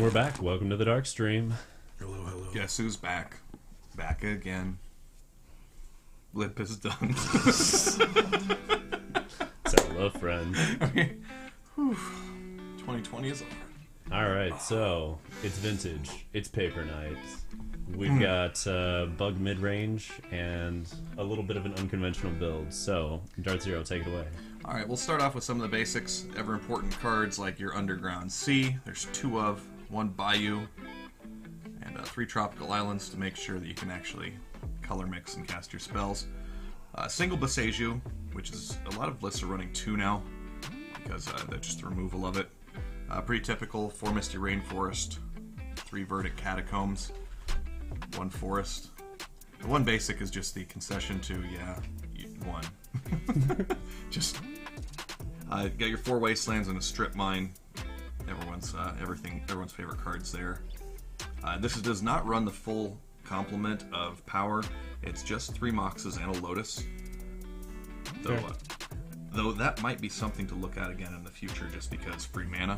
we're back. Welcome to the TheDarkStream. Hello, hello. Guess who's back? Back again. Lip is done. Say hello, friend. Okay. 2020 is over. Alright, so it's vintage. It's paper night. We've got bug mid-range and a little bit of an unconventional build. So, Dart Zero, take it away. Alright, we'll start off with some of the basics. Ever important cards like your Underground Sea. There's 2 of, 1 Bayou, and 3 Tropical Islands to make sure that you can actually color mix and cast your spells. Single Boseiju, which is a lot of lists are running 2 now because that's just the removal of it. Pretty typical. 4 Misty Rainforest, 3 Verdant Catacombs, 1 Forest. The 1 basic is just the concession to, 1. Just get your 4 Wastelands and a Strip Mine. Everyone's favorite cards there. This does not run the full complement of power. It's just 3 Moxes and a Lotus. Though that might be something to look at again in the future just because free mana.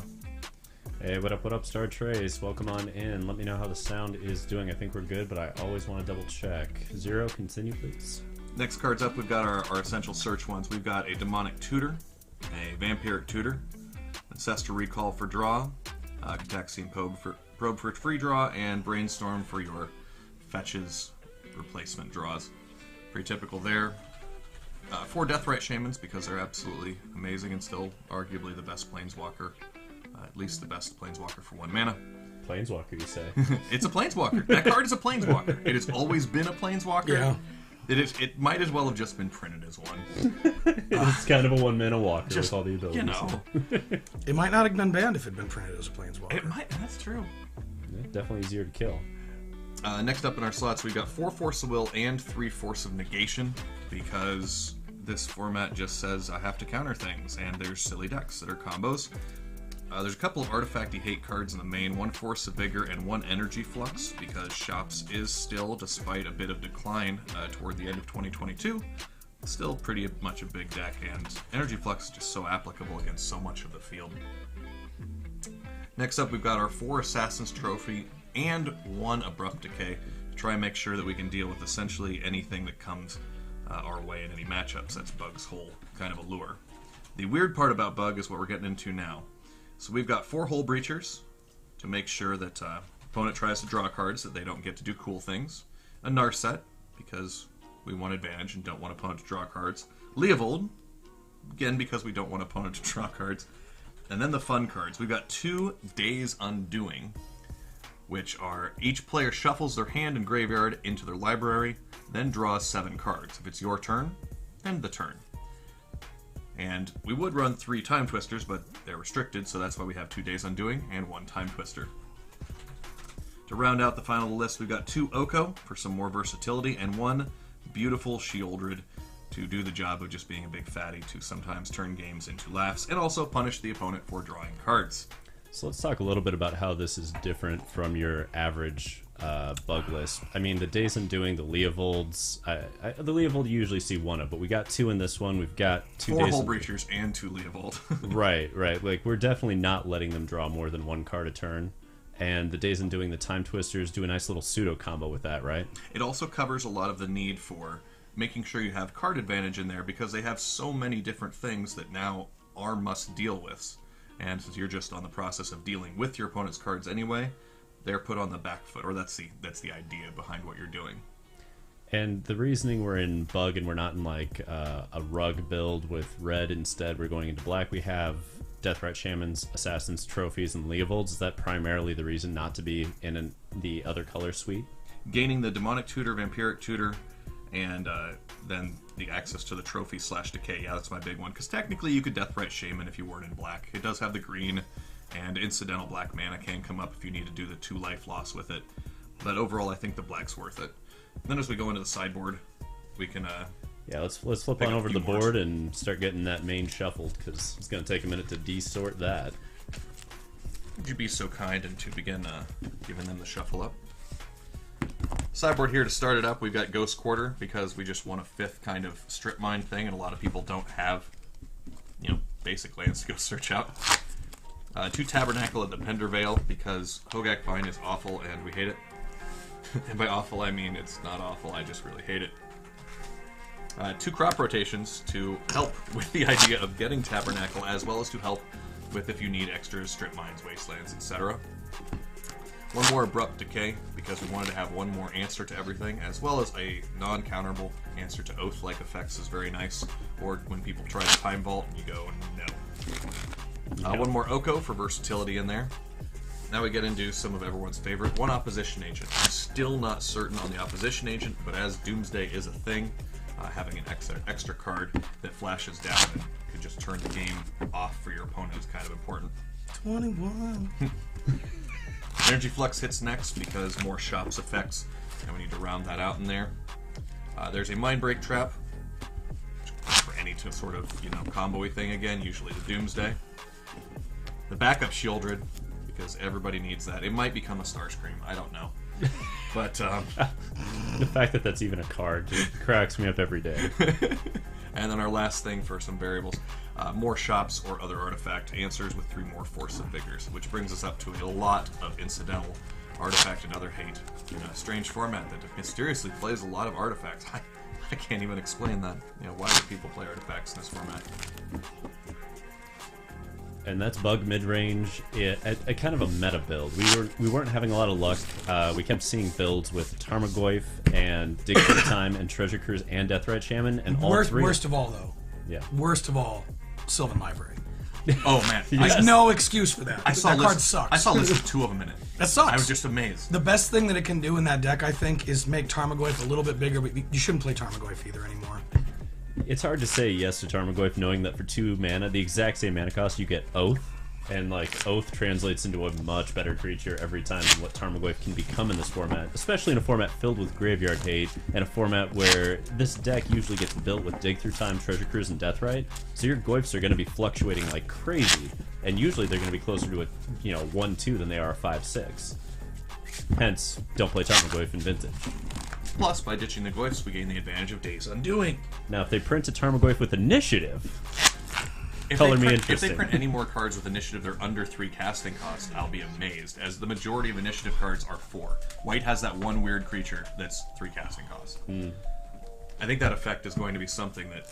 Hey, what up, Star Trace? Welcome on in. Let me know how the sound is doing. I think we're good, but I always want to double check. Zero, continue, please. Next cards up, we've got our essential search ones. We've got a Demonic Tutor, a Vampiric Tutor, Ancestral Recall for draw, Gitaxian Probe for free draw, and Brainstorm for your fetches replacement draws. Pretty typical there. 4 Deathrite Shamans because they're absolutely amazing and still arguably the best Planeswalker. At least the best Planeswalker for 1 mana. Planeswalker, you say? It's a Planeswalker. That card is a Planeswalker. It has always been a Planeswalker. Yeah. It might as well have just been printed as one. It's kind of a 1-mana walker Just, with all the abilities. you know. It might not have been banned if it had been printed as a Planeswalker. It might. That's true. Yeah, definitely easier to kill. Next up in our slots, we've got 4 Force of Will and 3 Force of Negation because this format just says I have to counter things, and there's silly decks that are combos. There's a couple of artifacty hate cards in the main, 1 Force of Vigor and 1 Energy Flux, because Shops is still, despite a bit of decline toward the end of 2022, still pretty much a big deck, and Energy Flux is just so applicable against so much of the field. Next up, we've got our 4 Assassin's Trophy and 1 Abrupt Decay to try and make sure that we can deal with essentially anything that comes our way in any matchups. That's Bug's whole kind of allure. The weird part about Bug is what we're getting into now. So we've got 4 Hull Breachers to make sure that opponent tries to draw cards that they don't get to do cool things. A Narset, because we want advantage and don't want opponent to draw cards. Leovold, again because we don't want opponent to draw cards. And then the fun cards. We've got 2 Days Undoing, which are each player shuffles their hand and graveyard into their library, then draws 7 cards. If it's your turn, end the turn. And we would run 3 Time Twisters, but they're restricted, so that's why we have 2 Days Undoing and 1 Time Twister. To round out the final list, we've got 2 Oko for some more versatility, and 1 beautiful Sheoldred to do the job of just being a big fatty to sometimes turn games into laughs, and also punish the opponent for drawing cards. So let's talk a little bit about how this is different from your average bug list. I mean, the Days Undoing, the Leovolds, the Leovold you usually see 1 of, but we got 2 in this one. We've got 2 4 Days Hull Breachers and 2 Leovold. Right. Like, we're definitely not letting them draw more than 1 card a turn. And the Days Undoing, the Time Twisters do a nice little pseudo combo with that, right? It also covers a lot of the need for making sure you have card advantage in there because they have so many different things that now are must deal with. And since you're just on the process of dealing with your opponent's cards anyway, they're put on the back foot, or that's the idea behind what you're doing. And the reasoning we're in Bug and we're not in like a rug build with red instead, we're going into black. We have Deathrite Shamans, Assassins, Trophies, and Leovolds. Is that primarily the reason not to be in the other color suite? Gaining the Demonic Tutor, Vampiric Tutor, and then the access to the Trophy/Decay. Yeah, that's my big one. Because technically you could Deathrite Shaman if you weren't in black. It does have the green, and incidental black mana can come up if you need to do the 2 life loss with it. But overall, I think the black's worth it. Then as we go into the sideboard, we can... yeah, let's flip on over to the board and start getting that main shuffled, because it's going to take a minute to desort that. Would you be so kind and to begin giving them the shuffle up? Sideboard here to start it up, we've got Ghost Quarter, because we just want a 5th kind of strip mine thing, and a lot of people don't have, basic lands to go search out. 2 Tabernacle at the Pendervale, because Hogak Vine is awful and we hate it. And by awful, I mean it's not awful, I just really hate it. 2 crop rotations to help with the idea of getting Tabernacle, as well as to help with if you need extra strip mines, wastelands, etc. 1 more Abrupt Decay, because we wanted to have 1 more answer to everything, as well as a non-counterable answer to Oath-like effects is very nice. Or when people try to Time Vault, you go, no. 1 more Oko for versatility in there. Now we get into some of everyone's favorite, 1 Opposition Agent. I'm still not certain on the Opposition Agent, but as Doomsday is a thing, having an extra card that flashes down and could just turn the game off for your opponent is kind of important. 21. Energy Flux hits next because more shops effects, and we need to round that out in there. There's a Mind Break Trap for any sort of, combo-y thing again, usually the Doomsday. The backup Shieldred, because everybody needs that. It might become a Starscream, I don't know. But the fact that that's even a card just cracks me up every day. And then our last thing for some variables, more shops or other artifact answers with 3 more Force of Vigors, which brings us up to a lot of incidental artifact and other hate in a strange format that mysteriously plays a lot of artifacts. I can't even explain that. Why do people play artifacts in this format? And that's Bug Midrange, a kind of a meta build. We weren't having a lot of luck. We kept seeing builds with Tarmogoyf and Dig for the Time and Treasure Cruise and Deathrite Shaman, and all three. Worst of all, though. Yeah. Worst of all, Sylvan Library. Oh man, There's no excuse for that. That card sucks. I saw a list of 2 of them in it. That sucks. I was just amazed. The best thing that it can do in that deck, I think, is make Tarmogoyf a little bit bigger, but you shouldn't play Tarmogoyf either anymore. It's hard to say yes to Tarmogoyf knowing that for 2 mana, the exact same mana cost, you get Oath. And, Oath translates into a much better creature every time than what Tarmogoyf can become in this format. Especially in a format filled with Graveyard Hate, and a format where this deck usually gets built with Dig Through Time, Treasure Cruise, and Deathrite. So your Goyfs are going to be fluctuating like crazy. And usually they're going to be closer to a 1-2 than they are a 5-6. Hence, don't play Tarmogoyf in Vintage. Plus, by ditching the Goyfs, we gain the advantage of Days Undoing. Now, if they print a Tarmogoyf with Initiative, if they print any more cards with Initiative that are under 3 casting costs, I'll be amazed, as the majority of Initiative cards are 4. White has that one weird creature that's 3 casting costs. I think that effect is going to be something that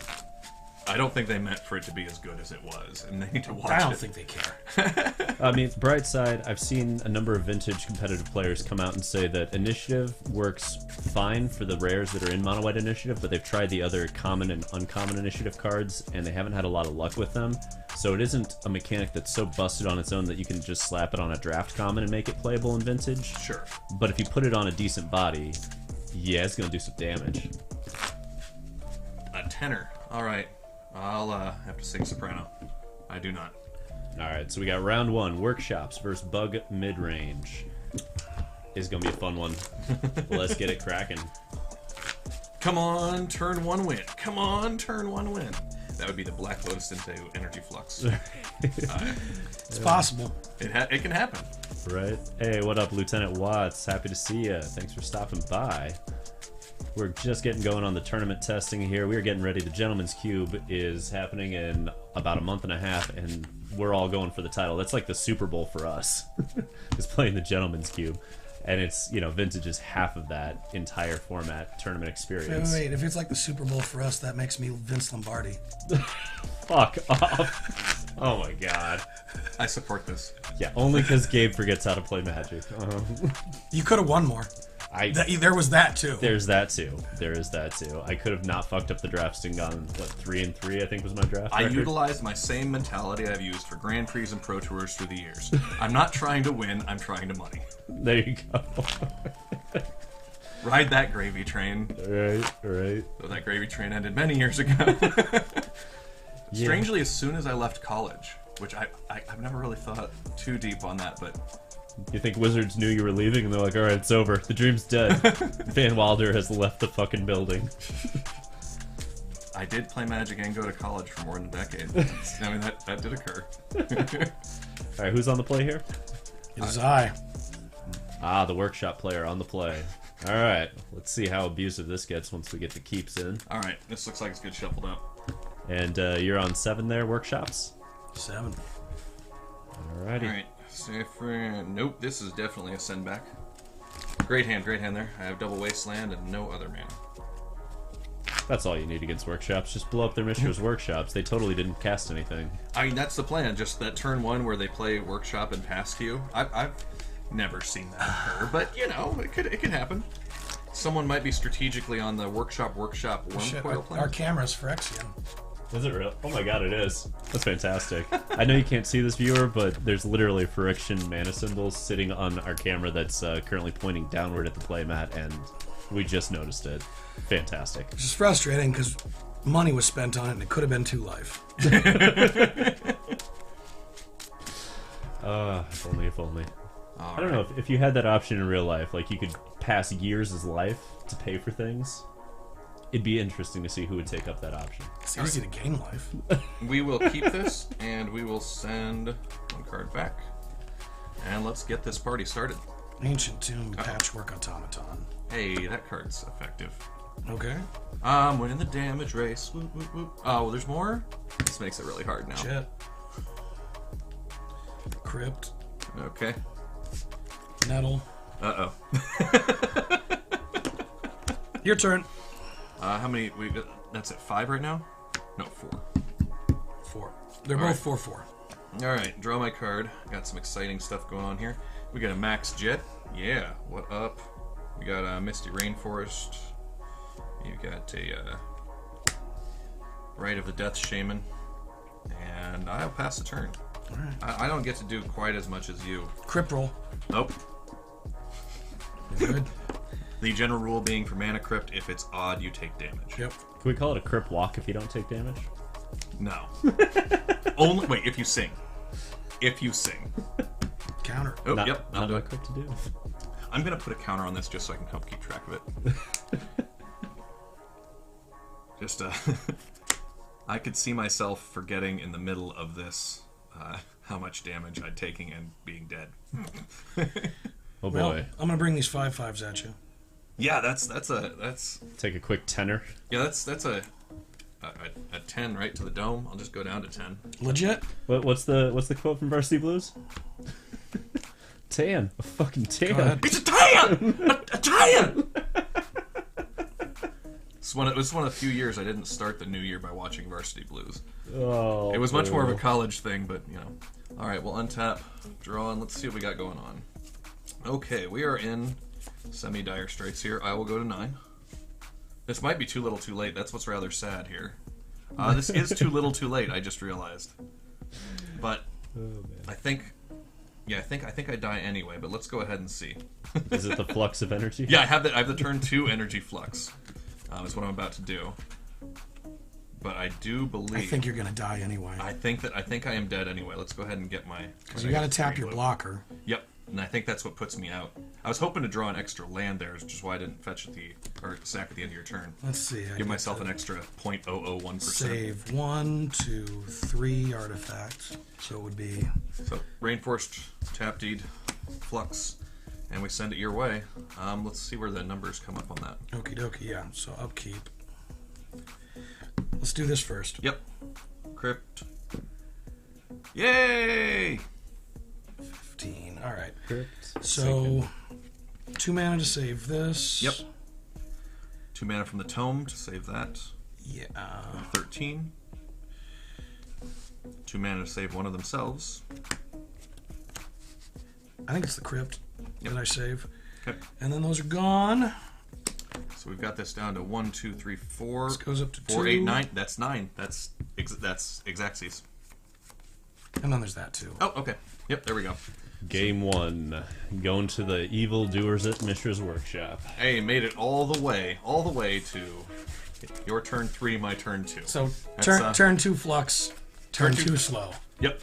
I don't think they meant for it to be as good as it was, and they need to watch it. I don't think they care. I mean, bright side, I've seen a number of Vintage competitive players come out and say that Initiative works fine for the rares that are in Mono White Initiative, but they've tried the other common and uncommon Initiative cards, and they haven't had a lot of luck with them. So it isn't a mechanic that's so busted on its own that you can just slap it on a draft common and make it playable in Vintage. Sure. But if you put it on a decent body, yeah, it's going to do some damage. A tenor. All right. I'll have to sing soprano. I do not. Alright, so we got round 1, Workshops versus Bug Midrange. Is going to be a fun one. Let's get it cracking. Come on, turn 1 win. Come on, turn 1 win. That would be the Black Lotus into Energy Flux. It's possible. It can happen. Right. Hey, what up, Lieutenant Watts? Happy to see you. Thanks for stopping by. We're just getting going on the tournament testing here. We're getting ready. The Gentleman's Cube is happening in about a month and a half, and we're all going for the title. That's like the Super Bowl for us, is playing the Gentleman's Cube. And it's, Vintage is half of that entire format tournament experience. Wait, if it's like the Super Bowl for us, that makes me Vince Lombardi. Fuck off. Oh my god. I support this. Yeah, only because Gabe forgets how to play Magic. You could have won more. There was that too. There's that too. There is that too. I could have not fucked up the drafts and gone, 3-3, I think was my draft record. I utilized my same mentality I've used for Grand Prix and Pro Tours through the years. I'm not trying to win, I'm trying to money. There you go. Ride that gravy train. Right. Though that gravy train ended many years ago. Strangely, as soon as I left college, which I've never really thought too deep on that, but... You think Wizards knew you were leaving and they're like, alright, it's over. The dream's dead. Van Wilder has left the fucking building. I did play Magic and go to college for more than a decade. I mean, that did occur. Alright, who's on the play here? It is I. Ah, the Workshop player on the play. Alright, let's see how abusive this gets once we get the keeps in. Alright, this looks like it's good shuffled up. And you're on 7 there, Workshops? 7. Alrighty. Alright, Saffron. Nope, this is definitely a send back. Great hand there. I have double Wasteland and no other mana. That's all you need against workshops. Just blow up their Mishra's workshops. They totally didn't cast anything. I mean, that's the plan. Just that turn 1 where they play workshop and pass to you. I've never seen that occur, but you know, it could happen. Someone might be strategically on the workshop Wormcoil plan. Our camera's Phyrexian. Is it real? Oh my god, it is. That's fantastic. I know you can't see this, viewer, but there's literally Phyrexian mana symbols sitting on our camera that's currently pointing downward at the playmat, and we just noticed it. Fantastic. Which is frustrating because money was spent on it and it could have been 2 life. If only. I don't know, if you had that option in real life, like you could pass years as life to pay for things, it'd be interesting to see who would take up that option. It's easy to gain life. We will keep this, and we will send 1 card back. And let's get this party started. Ancient Tomb, Patchwork Automaton. Hey, that card's effective. Okay. I'm winning the damage race. Whoop, whoop, whoop. Oh, well, there's more? This makes it really hard now. Jet. Crypt. Okay. Nettle. Uh-oh. Your turn. How many? We got, that's at 5 right now? No, 4. 4. They're All both right. 4/4. Alright, draw my card. Got some exciting stuff going on here. We got a Mox Jet. Yeah, what up? We got a Misty Rainforest. You got a Rite of the Death Shaman. And I'll pass the turn. Alright. I don't get to do quite as much as you. Crypt roll. Nope. Good. The general rule being for mana crypt, if it's odd, you take damage. Yep. Can we call it a crypt walk if you don't take damage? No. Only wait, if you sing. If you sing. Counter. Oh, Not, yep. I'll not do my it. crypt to do. I'm gonna put a counter on this just so I can help keep track of it. Just I could see myself forgetting in the middle of this how much damage I'd taking and being dead. Oh boy. Well, I'm gonna bring these 5/5s at you. Yeah, that's Take a quick tenor. yeah, that's a 10 right to the dome. I'll just go down to 10. Legit? What's the quote from Varsity Blues? Tan. A fucking tan. Go ahead. It's a tan! A tan! It was one of the few years I didn't start the new year by watching Varsity Blues. Oh, It was much more of a college thing, but you know. Alright, we'll untap, draw, and let's see what we got going on. Okay, we are in semi-dire straits here. I will go to 9. This might be too little too late. That's what's rather sad here. This is too little too late, I just realized. But I think I die anyway, but let's go ahead and see. Is it the flux of energy? Yeah, I have the turn 2 energy flux. Is what I'm about to do. But I do believe I think you're gonna die anyway. I think I am dead anyway. Let's go ahead and get my Because you gotta tap your blocker. Yep. And I think that's what puts me out. I was hoping to draw an extra land there, which is why I didn't fetch at sack at the end of your turn. Let's see. Give myself an extra 0.001%. Save 1, 2, 3 artifacts. So it would be. So Rainforest, Tap Deed, Flux, and we send it your way. Let's see where the numbers come up on that. Okie dokie, yeah. So upkeep. Let's do this first. Yep. Crypt. Yay! 15. Alright. Crypt. So 2 mana to save this. Yep. 2 mana from the Tome to save that. Yeah. 13. 2 mana to save one of themselves. I think it's the crypt that I save. Okay. And then those are gone. So we've got this down to 1, 2, 3, 4. This goes up to 4, 2. 8, 9. That's 9. That's Exacxes. And then there's that too. Oh, okay. Yep, there we go. Game 1. Going to the evil doers at Mishra's workshop. Hey, made it all the way to your turn 3, my turn 2. So That's, turn 2 flux, turn turn 2 two- slow. Yep.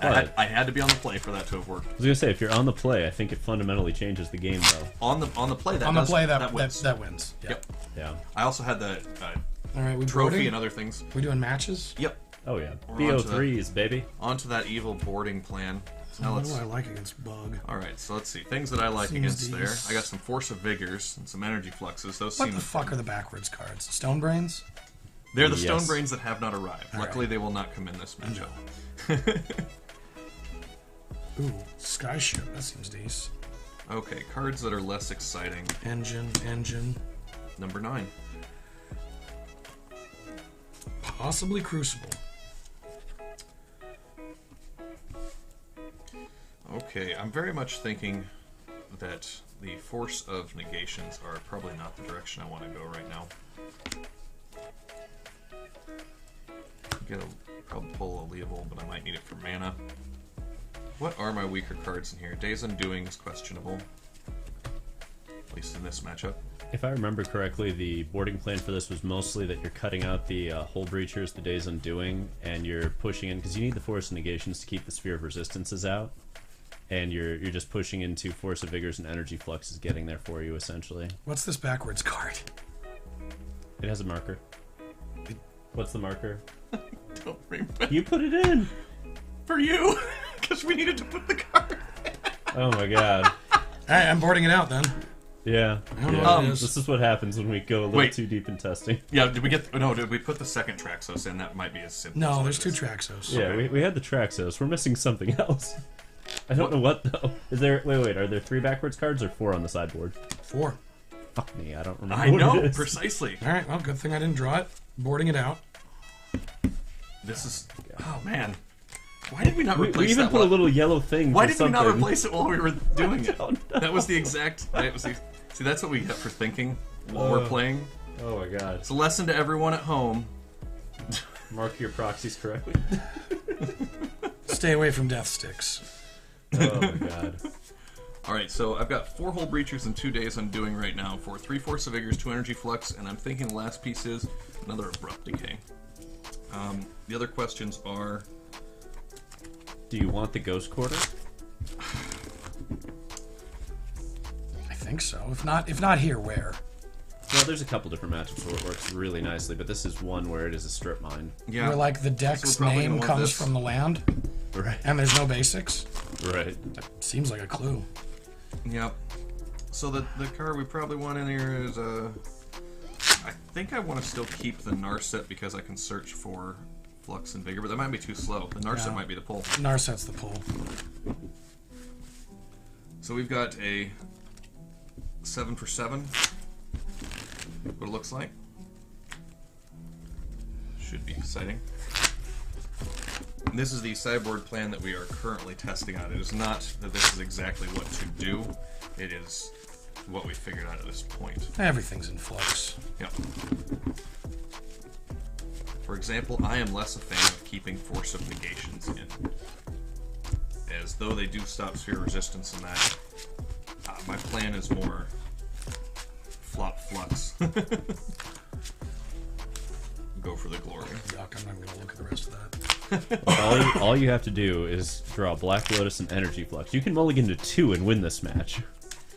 But- I had to be on the play for that to have worked. I was gonna say, if you're on the play, I think it fundamentally changes the game, though. On the play, that On the does, play, that wins. that wins. Yeah. Yep. Yeah. I also had the All right, we trophy boarding? and other things. We doing matches? Yep. Oh yeah. We're on to BO3s, baby. Onto that evil boarding plan. So now What let's. do I like against bug? All right, so let's see things that I like Seems against there. these- I got some Force of Vigors and some energy fluxes. Those What seem the fuck are the backwards cards? Stone Brains? they're the Yes. stone brains that have not arrived. All Luckily, right. they will not come in this matchup. Ooh, Skyship. That seems decent. Okay, cards that are less exciting. Engine. Number 9. Possibly Crucible. Okay, I'm very much thinking that the Force of Negations are probably not the direction I want to go right now. I'll pull a Leovold, but I might need it for mana. What are my weaker cards in here? Days Undoing is questionable. At least in this matchup. If I remember correctly, the boarding plan for this was mostly that you're cutting out the Hull Breachers, the Days Undoing, and you're pushing in, because you need the Force of Negations to keep the Sphere of Resistances out. And you're just pushing into Force of Vigors and Energy Fluxes getting there for you, essentially. What's this backwards card? It has a marker. What's the marker? Don't remember. You put it in! For you! Because we needed to put the card. Oh my god. Alright, I'm boarding it out then. Yeah. I don't know what it is. This is what happens when we go a little too deep in testing. Yeah, did we put the second Traxos in? That might be as simple. No, as there's it 2 is. Traxos. Yeah, Okay. we had the Traxos. We're missing something else. I don't know what though. Is there? Wait. Are there 3 backwards cards or 4 on the sideboard? 4. Fuck me, I don't remember. I what know, it is. precisely. Alright, well, good thing I didn't draw it. Boarding it out. This is... Oh, man. Why did we not We replace even that put one? a little yellow thing. Why for did something. we not replace it while we were doing it? don't know. That was the exact... See, that's what we get for thinking while we're playing. Oh my god. It's a lesson to everyone at home. Mark your proxies correctly. Stay away from death sticks. Oh my god. Alright, so I've got 4 Hull Breachers and 2 Days Undoing right now for 3 Force of Vigors, 2 Energy Flux, and I'm thinking the last piece is another Abrupt Decay. The other questions are... Do you want the Ghost Quarter? I think so. If not here, where? Well, there's a couple different matchups where it works really nicely, but this is one where it is a strip mine. Yeah. Where like the deck's So we're probably name gonna want comes this. from the land Right. and there's no basics. Right. Seems like a clue. Yep. So the card we probably want in here is I think I want to still keep the Narset because I can search for Flux and Vigor, but that might be too slow. The Narset Yeah. might be the pull. Narset's the pull. So we've got a 7 for 7. What it looks like. Should be exciting. And this is the sideboard plan that we are currently testing out. It is not that this is exactly what to do. It is what we figured out at this point. Everything's in flux. Yep. For example, I am less a fan of keeping Force of Negations in. As though they do stop Sphere Resistance and that, my plan is more flop Flux. Go for the glory. Yuck, I'm not going to look at the rest of that. all you have to do is draw Black Lotus and Energy Flux. You can mulligan to 2 and win this match.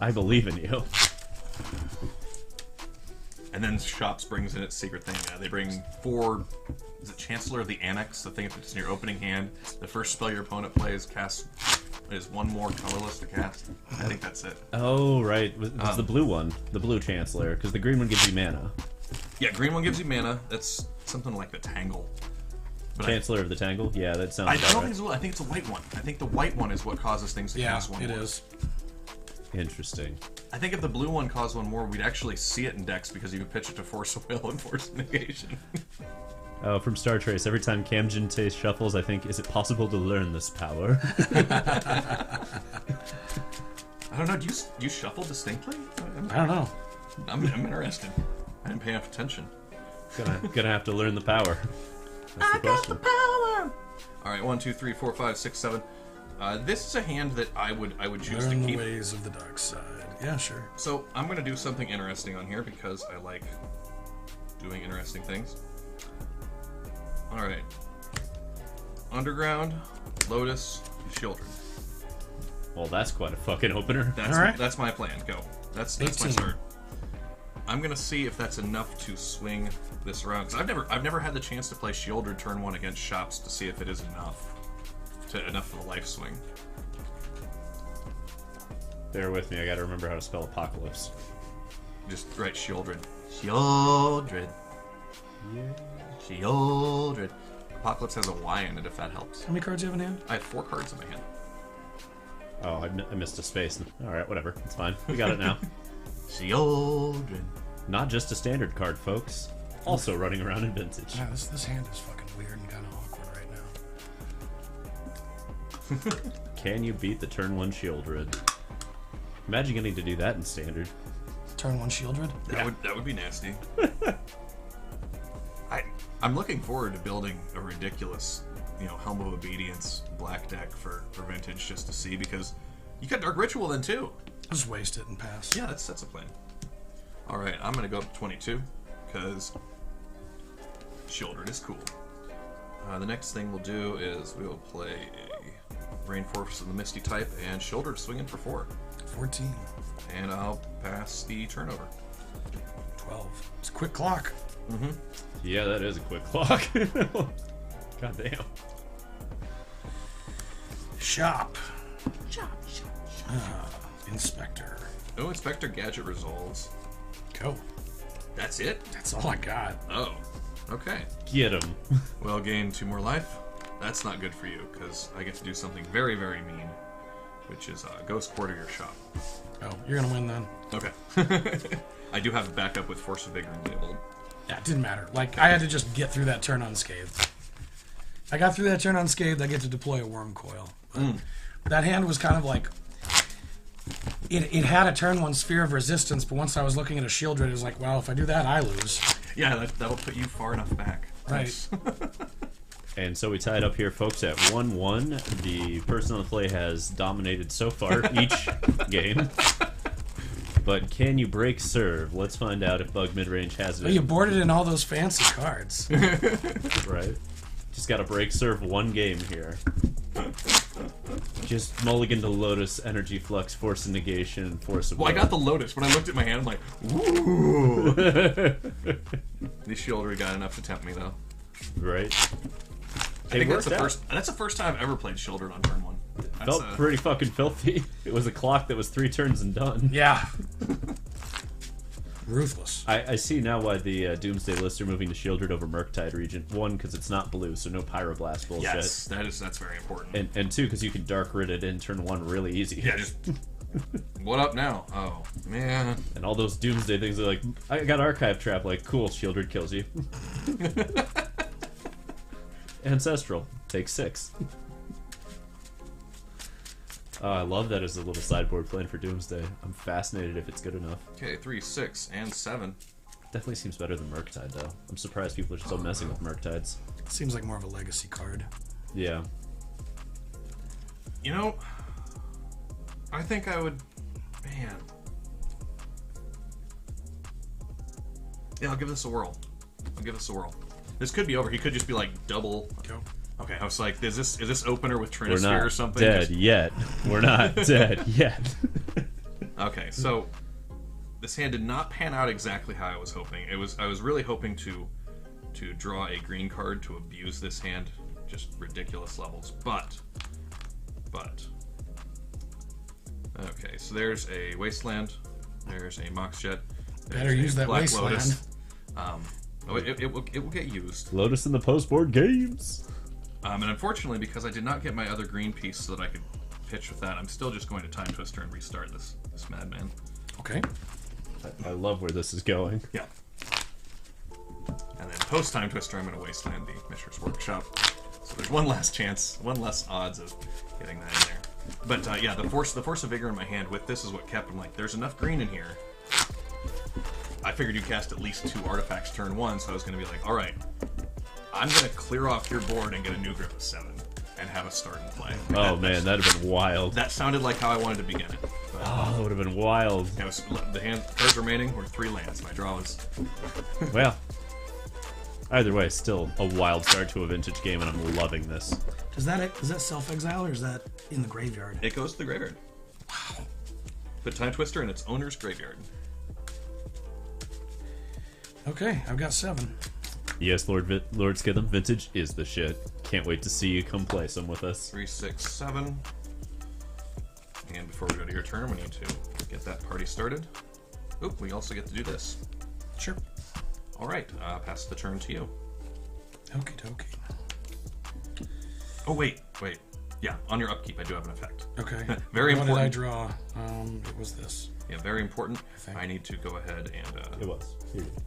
I believe in you. And then Shops brings in its secret thing. Yeah, they bring 4... Is it Chancellor of the Annex? The thing that's in your opening hand. The first spell your opponent plays is 1 more colorless to cast. I think that's it. Oh, right. It's the blue one. The blue Chancellor, because the green one gives you mana. Yeah, green one gives you mana. That's something like the Tangle. But Chancellor of the Tangle? Yeah, that sounds I about don't right. think it's blue. I think it's a white one. I think the white one is what causes things to Yeah, cast 1 it more. is. Interesting. I think if the blue one caused 1 more, we'd actually see it in decks because you could pitch it to Force of Will and Force of Negation. Oh, from Star Trace, every time Camden Taste shuffles, I think, is it possible to learn this power? I don't know. Do you shuffle distinctly? I don't know. I'm interested. I didn't pay enough attention. Gonna have to learn the power. That's the question. Power. All right, 1, 2, 3, 4, 5, 6, 7. This is a hand that I would choose Learn to the keep. ways of the dark side. Yeah, sure. So I'm going to do something interesting on here because I like doing interesting things. All right. Underground, Lotus, Shieldred. Well, that's quite a fucking opener. That's my plan. Go. That's my 18. start. I'm gonna see if that's enough to swing this around because I've never had the chance to play Shieldred turn 1 against Shops to see if it is enough for the life swing. Bear with me, I gotta remember how to spell Apocalypse. Just write Shieldred. Shieldred. Shieldred. Apocalypse has a Y in it if that helps. How many cards do you have in hand? I have 4 cards in my hand. Oh, I missed a space. Alright, whatever. It's fine. We got it now. Children. Not just a standard card, folks. Also running around in Vintage. Yeah, this hand is fucking weird and kind of awkward right now. Can you beat the turn 1 Shieldred? Imagine getting to do that in Standard. Turn 1 Shieldred? That would be nasty. I'm looking forward to building a ridiculous, Helm of Obedience black deck for Vintage just to see, because you got Dark Ritual then too. Just waste it and pass. Yeah, that's a plan. All right, I'm gonna go up to 22 because Shieldred is cool. The next thing we'll do is we will play a Rainforest of the Misty type and Shieldred swinging for 4. 14. And I'll pass the turnover. 12. It's a quick clock. Mm-hmm. Yeah, that is a quick clock. God damn. Shop. Inspector. Oh, Inspector Gadget resolves. Go. That's it? That's all I got. Oh, okay. Get him. Well, gain 2 more life. That's not good for you, because I get to do something very, very mean, which is Ghost Quarter your shop. Oh, you're gonna win then. Okay. I do have a backup with Force of Vigor enabled. Yeah, it didn't matter. Like, I had to just get through that turn unscathed. I got through that turn unscathed, I get to deploy a Worm Coil. But that hand was kind of like... It had a turn 1 Sphere of Resistance, but once I was looking at a Shieldred, it was like, well, if I do that, I lose. Yeah, that'll put you far enough back. Right. And so we tied up here, folks, at 1-1. The person on the play has dominated so far each game. But can you break serve? Let's find out if Bug Midrange has Well, it. you boarded in all those fancy cards. Right. Just got to break serve 1 game here. Just mulligan to Lotus, Energy Flux, Force of Negation, and Force of Well, I Will. got the Lotus. When I looked at my hand, I'm like, ooh. This Shieldred got enough to tempt me, though. Right. I think that's the first time I've ever played Shieldred on turn 1. Felt pretty fucking filthy. It was a clock that was 3 turns and done. Yeah. Ruthless. I see now why the Doomsday lists are moving to Shieldred over Murktide region. 1, because it's not blue, so no Pyroblast bullshit. Yes, that's very important. And 2, because you can Dark Rid it in turn 1 really easy. Yeah, just... What up now? Oh, man. And all those Doomsday things are like, I got Archive Trap, like, cool, Shieldred kills you. Ancestral, take 6. Oh, I love that as a little sideboard plan for Doomsday. I'm fascinated if it's good enough. Okay, 3, 6, and 7. Definitely seems better than Murktide, though. I'm surprised people are still messing with Murktides. Seems like more of a legacy card. Yeah. I think I would... Man. Yeah, I'll give this a whirl. This could be over. He could just be like double... Go. Okay, I was like, is this opener with We're Trinisphere or not something? dead yet. We're not dead yet. Okay, so this hand did not pan out exactly how I was hoping. I was really hoping to draw a green card to abuse this hand, just ridiculous levels. But okay, so there's a Wasteland, there's a Mox Jet, there's Better use that Black Wasteland. Lotus. It will get used. Lotus in the post-board games. And unfortunately, because I did not get my other green piece so that I could pitch with that, I'm still just going to Time Twister and restart this madman. Okay. I love where this is going. Yeah. And then post Time Twister, I'm going to Wasteland the Mishra's Workshop. So there's one last chance, one less odds of getting that in there. But yeah, the Force of Vigor in my hand with this is what kept him like, there's enough green in here. I figured you'd cast at least 2 artifacts turn 1, so I was going to be like, alright, I'm going to clear off your board and get a new grip of 7 and have a start and play. Oh man, that'd have been wild. That sounded like how I wanted to begin it. But, Oh, that would have been wild. yeah, the hand cards remaining were 3 lands. My draw was... Well, either way, still a wild start to a Vintage game, and I'm loving this. Is that self-exile or is that in the graveyard? It goes to the graveyard. Wow. Put Time Twister in its owner's graveyard. Okay, I've got 7. Yes, Lord Skitham, Vintage is the shit. Can't wait to see you come play some with us. 3, 6, 7. And before we go to your turn, we need to get that party started. Oop, we also get to do this. Sure. Alright, pass the turn to you. Okie dokie. Oh, wait. Yeah, on your upkeep, I do have an effect. Okay. Very what important. did I draw? It was this. Yeah, very important. think. I need to go ahead and... It was. Here you go.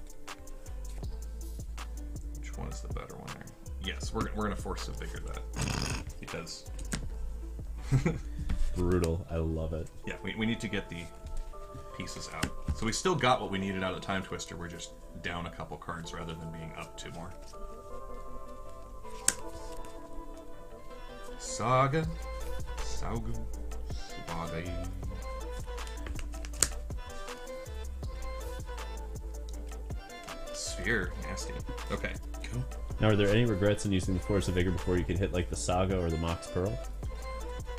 which one is the better one there? Yes, we're going to Force of Vigor that. Because... Brutal. I love it. yeah, we need to get the pieces out. So we still got what we needed out of the Time Twister. We're just down a couple cards rather than being up 2 more. Saga. Saugu. Saga. Sphere. Nasty. Okay. Cool. Now, are there any regrets in using the Force of Vigor before you could hit like the Saga or the Mox Pearl?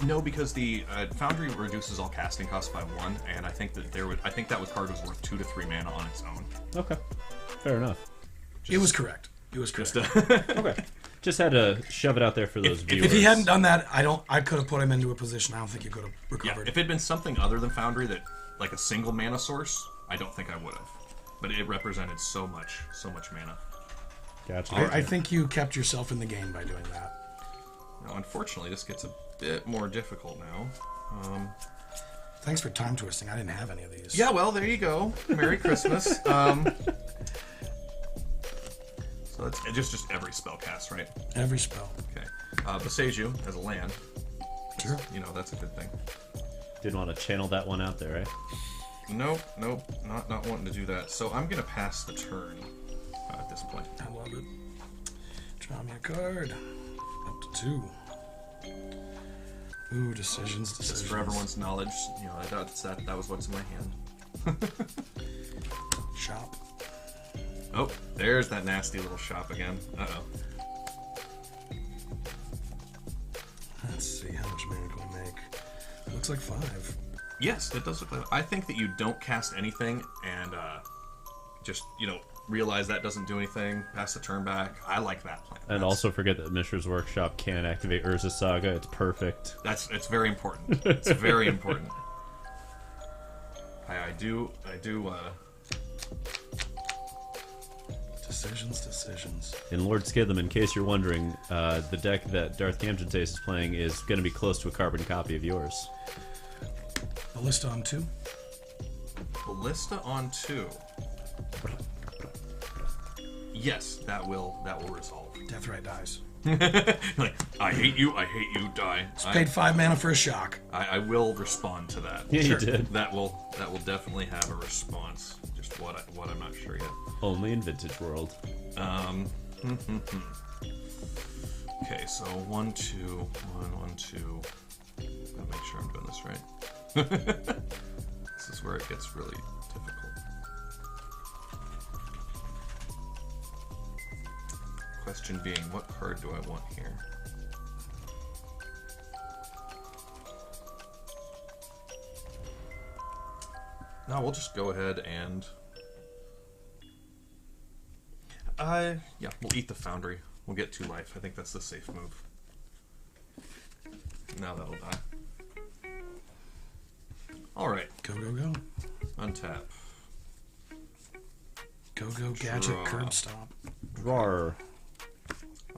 No, because the Foundry reduces all casting costs by 1, and I think that that card was worth 2 to 3 mana on its own. Okay. Fair enough. It was correct. It was correct. Okay. Just had to shove it out there for those viewers. If he hadn't done that, I could have put him into a position I don't think he could have Yeah, recovered. if it had been something other than Foundry, that like a single mana source, I don't think I would have. But it represented so much mana. Gotcha. I think you kept yourself in the game by doing that. Now, unfortunately, this gets a bit more difficult now. Thanks for time twisting. I didn't have any of these. Yeah, well, there you go. Merry Christmas. So it's just every spell cast, right? Every spell. Okay. Boseiju as a land. Sure. You know, that's a good thing. Didn't want to channel that one out there, right? Nope, not wanting to do that. So I'm gonna pass the turn at this point. I love it. Draw me a card. Up to 2. Ooh, decisions. Just for everyone's knowledge, you know, that was what's in my hand. Shop. Oh, there's that nasty little shop again. Uh-oh. Let's see, how much mana can we make? Looks like 5. Yes, it does look like... I think that you don't cast anything and just, you know, realize that doesn't do anything, pass the turn back. I like that plan. And also forget that Mishra's Workshop can activate Urza's Saga. It's perfect. It's very important. It's very important. I do Decisions. In Lord Skidlam, in case you're wondering, the deck that Darth Camden is playing is going to be close to a carbon copy of yours. Ballista on 2. Ballista on 2. Yes, that will resolve. Deathrite dies. Like, I hate you, die. Paid 5 mana for a shock. I will respond to that. Yeah, you did. That will definitely have a response. Just what I'm not sure yet. Only in Vintage World. Okay, so 1, 2, 1, 2. Gotta make sure I'm doing this right. This is where it gets really difficult. Question being, what card do I want here? No, we'll just go ahead and... yeah, we'll eat the Foundry. We'll get 2 life. I think that's the safe move. Now that'll die. Alright. Go. Untap. Go, gadget, Draw. curb stop. Rawr.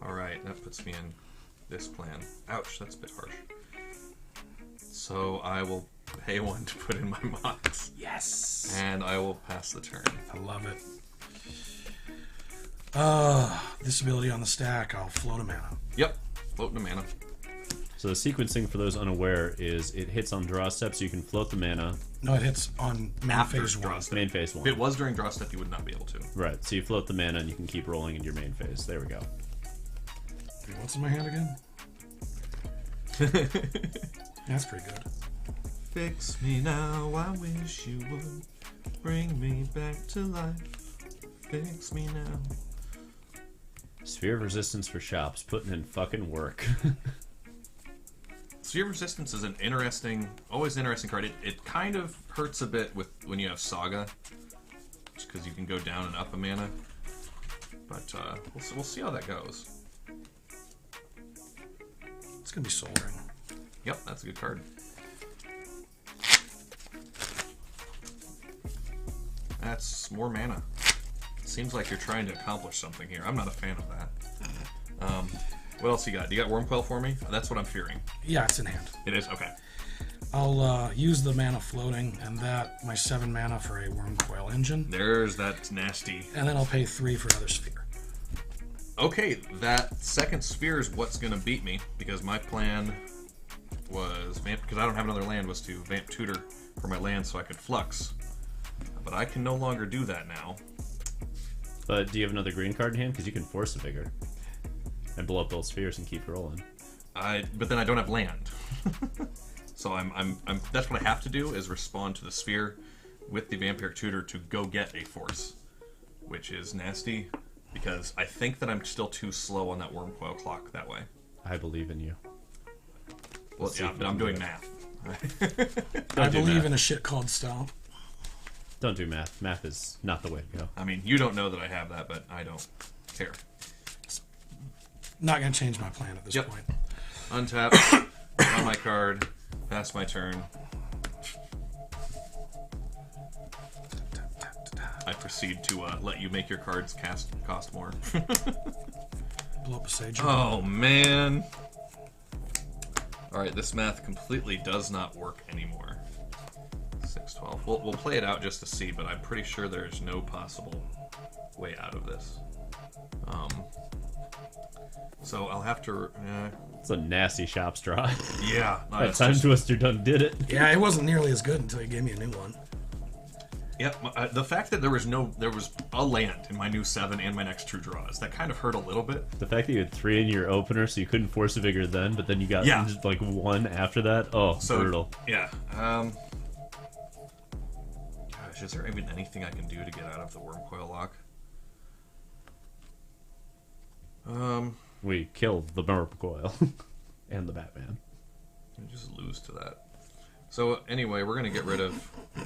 Alright, that puts me in this plan. Ouch, that's a bit harsh. So I will pay 1 to put in my Mox. Yes! And I will pass the turn. I love it. This ability on the stack, I'll float a mana. Yep, floating a mana. So the sequencing, for those unaware, is it hits on draw step, so you can float the mana. No, it hits on main After phase draw 1. step. Main phase If 1. it was during draw step, you would not be able to. Right, so you float the mana and you can keep rolling into your main phase. There we go. Okay, what's in my hand again? That's pretty good. Fix me now, I wish you would. Bring me back to life. Fix me now. Sphere of Resistance for shops, putting in fucking work. Sphere of Resistance is an always interesting card. It kind of hurts a bit when you have Saga, just because you can go down and up a mana. But we'll see how that goes. It's gonna be Soul Ring. Yep, that's a good card. That's more mana. Seems like you're trying to accomplish something here. I'm not a fan of that. What else you got? Do you got Wormcoil for me? That's what I'm fearing. Yeah, it's in hand. It is? Okay. I'll use the mana floating and that, my 7 mana for a Wormcoil engine. There's that nasty. And then I'll pay 3 for another sphere. Okay, that second sphere is what's going to beat me, because my plan was, because I don't have another land, was to Vamp Tutor for my land so I could Flux. But I can no longer do that now. But do you have another green card in hand? Because you can Force of Vigor and blow up both spheres and keep rolling. But then I don't have land. So that's what I have to do, is respond to the sphere with the Vampiric Tutor to go get a force, which is nasty, because I think that I'm still too slow on that Wormcoil clock that way. I believe in you. Well, yeah, but I'm doing math. I believe in a shit called Stomp. Don't do math. Math is not the way to go. I mean, you don't know that I have that, but I don't care. Not going to change my plan at this point. Untap, draw my card, pass my turn. I proceed to let you make your cards cost more. Blow up Boseiju. Oh, man. Alright, this math completely does not work anymore. 6, 12. We'll play it out just to see, but I'm pretty sure there's no possible way out of this. So I'll have to... It's a nasty shops draw. yeah. No, That Time Twister done did it. Yeah, it wasn't nearly as good until you gave me a new one. Yep, the fact that there was a land in my new 7 and my next 2 draws, that kind of hurt a little bit. The fact that you had 3 in your opener, so you couldn't Force a Vigor then, but then you got just like 1 after that. Oh, so, brutal. Yeah. Gosh, is there even anything I can do to get out of the Wormcoil lock? We killed the Wormcoil and the Batman. You just lose to that. So anyway, we're gonna get rid of. I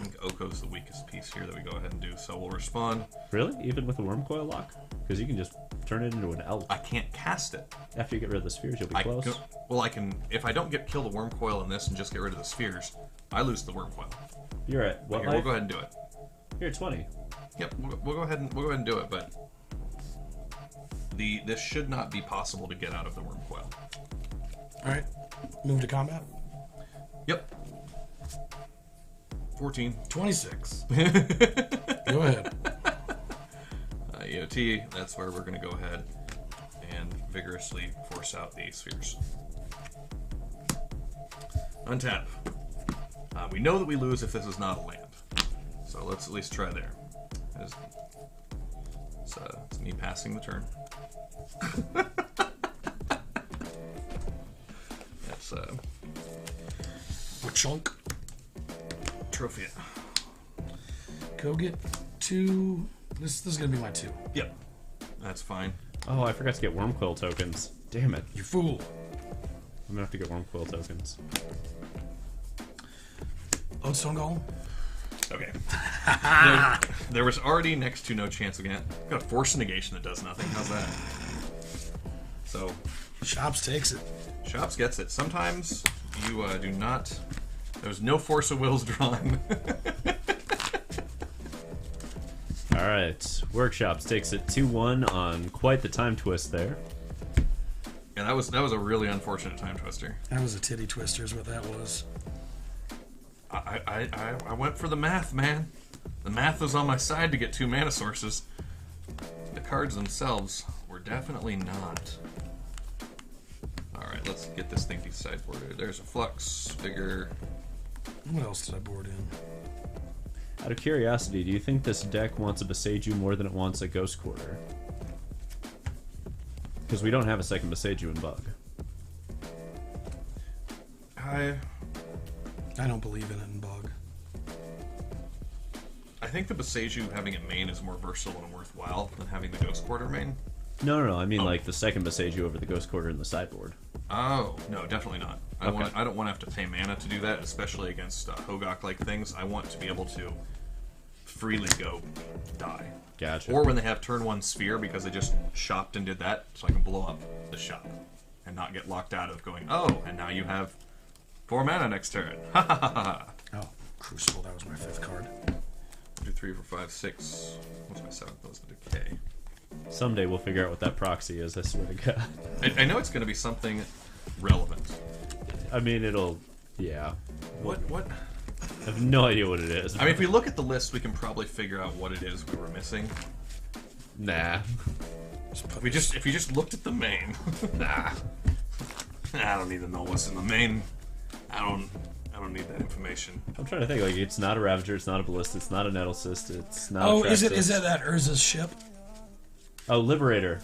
think Oko's the weakest piece here that we go ahead and do. So we'll respond. Really? Even with the Wormcoil lock? Because you can just turn it into an elf. I can't cast it. After you get rid of the spheres, you'll be close. I can. If I don't kill the Wormcoil in this and just get rid of the spheres, I lose the Wormcoil. You're at what? Here, we'll go ahead and do it. You're at 20. Yep, we'll go ahead and do it. But this should not be possible to get out of the Wormcoil. All right, move to combat. Yep. 14. 26. Go ahead. EOT, that's where we're going to go ahead and vigorously force out the spheres. Untap. We know that we lose if this is not a land. So let's at least try there. It's me passing the turn. That's Chunk. Trophy it. Go get 2. This is gonna be my 2. Yep. That's fine. Oh, I forgot to get Wormcoil tokens. Damn it. You fool. I'm gonna have to get Wormcoil tokens. Lodestone Golem. Okay. there was already next to no chance again. Got a Force of Negation that does nothing. How's that? So. Shops takes it. Shops gets it. Sometimes you do not. There's no Force of Wills drawn. Alright. Workshops takes it 2-1 on quite the time twist there. Yeah, that was a really unfortunate time twister. That was a titty twister is what that was. I went for the math, man. The math was on my side to get 2 mana sources. The cards themselves were definitely not. Alright, let's get this thing sideboarded. There's a Flux, Vigor. What else did I board in? Out of curiosity, do you think this deck wants a Boseiju more than it wants a Ghost Quarter? Because we don't have a second Boseiju in Bug. I don't believe in it in Bug. I think the Boseiju having it main is more versatile and worthwhile than having the Ghost Quarter main. No. I mean like the second Boseiju over the Ghost Quarter in the sideboard. Oh, no, definitely not. I don't want to have to pay mana to do that, especially against Hogak-like things. I want to be able to freely go die. Gotcha. Or when they have turn 1 sphere because they just shopped and did that, so I can blow up the shop and not get locked out of going, oh, and now you have 4 mana next turn. Ha ha ha ha. Oh, Crucible, that was my 5th card. 1, 2, 3, 4, 5, 6. What's my 7th? That was the Decay. Someday we'll figure out what that proxy is, I swear to God. I know it's going to be something relevant. I mean, it'll... Yeah. What? I have no idea what it is. I mean, if we look at the list, we can probably figure out what it is we were missing. Nah. If you just looked at the main. Nah. I don't need to know what's in the main. I don't need that information. I'm trying to think, like, it's not a Ravager, it's not a Ballista, it's not a Nettlecyst, it's not Oh, a is it Traxxas. that Urza's ship? Oh, Liberator.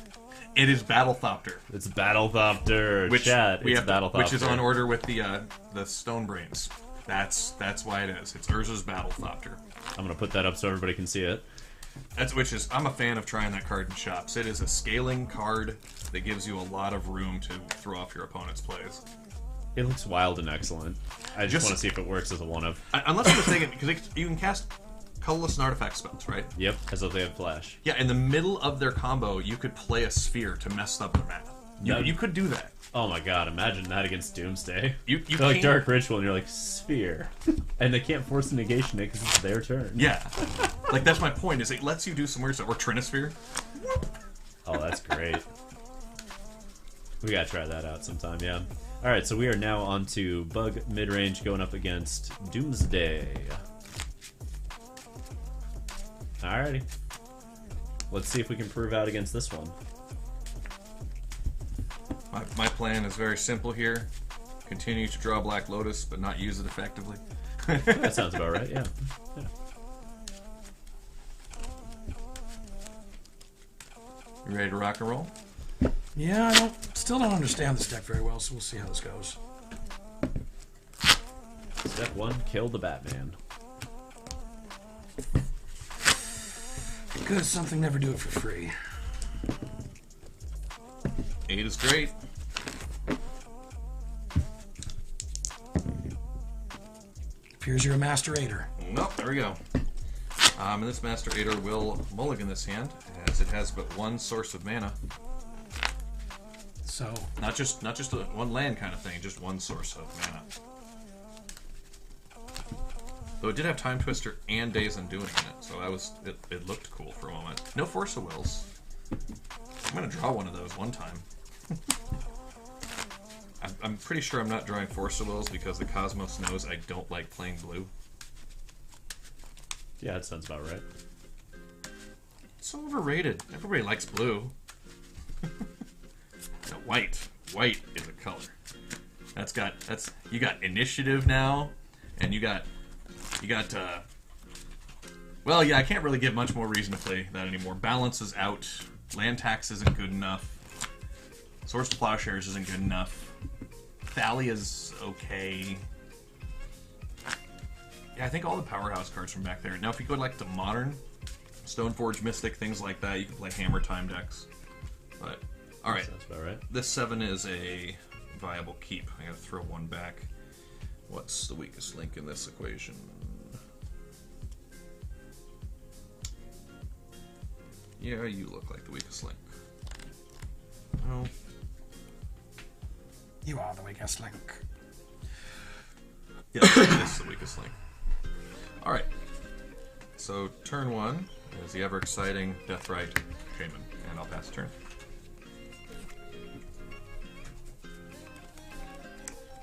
It is Battlethopter. It's Battlethopter. Which Chat, we it's have Battlethopter. which is on order with the Stone Brains. That's why it is. It's Urza's Battlethopter. I'm gonna put that up so everybody can see it. I'm a fan of trying that card in shops. It is a scaling card that gives you a lot of room to throw off your opponent's plays. It looks wild and excellent. I just want to see if it works as a one-of. Unless I'm mistaken, because you can cast colorless and artifact spells, right? Yep, as though they have flash. Yeah, in the middle of their combo, you could play a sphere to mess up their math. You could do that. Oh my god, imagine that against Doomsday. You They're like can't- Dark Ritual, and you're like, Sphere. And they can't force a negation it because it's their turn. Yeah. Like, that's my point, is it lets you do some weird stuff. Or Trinisphere. Oh, that's great. We gotta try that out sometime, yeah. Alright, so we are now on to Bug Midrange going up against Doomsday. Alrighty. Let's see if we can prove out against this one. My plan is very simple here. Continue to draw Black Lotus, but not use it effectively. That sounds about right, yeah. You ready to rock and roll? Yeah, I still don't understand this deck very well, so we'll see how this goes. Step 1, kill the Batman. Good, something never do it for free. 8 is great. Appears you're a Master Aider. Nope, there we go. And this Master Aider will mulligan this hand, as it has but one source of mana. So, Not just a one land kind of thing, just one source of mana. Though it did have Time Twister and Days Undoing in it, so it looked cool for a moment. No Force of Wills. I'm gonna draw one of those one time. I'm pretty sure I'm not drawing Force of Wills because the Cosmos knows I don't like playing blue. Yeah, that sounds about right. It's so overrated. Everybody likes blue. No, white. White is a color. You got initiative now, and you got well, yeah, I can't really give much more reason to play that anymore. Balance is out. Land tax isn't good enough. Source of Plowshares isn't good enough. Thalia's okay. Yeah, I think all the powerhouse cards from back there. Now, if you go like to modern, Stoneforge Mystic, things like that, you can play Hammer Time decks. But all right, Sounds about right. this 7 is a viable keep. I gotta throw one back. What's the weakest link in this equation? Yeah, you look like the weakest link. Oh. you are the weakest link. Yeah, this is the weakest link. Alright. So, turn 1 is the ever-exciting Deathrite Shaman, and I'll pass the turn.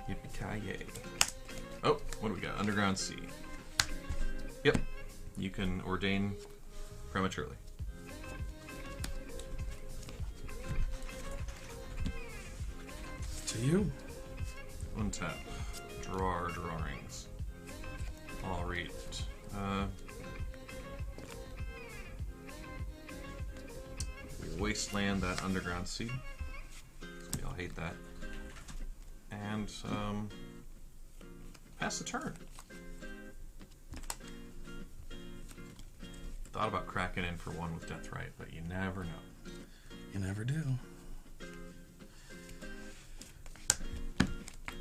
Yippee-ki-yay. Oh, what do we got? Underground Sea. Yep. You can ordain prematurely. To you. Untap. Draw our drawings. I'll read it. Wasteland that Underground Sea. I'll hate that. And pass the turn. Thought about cracking in for one with Deathrite, but you never know. You never do.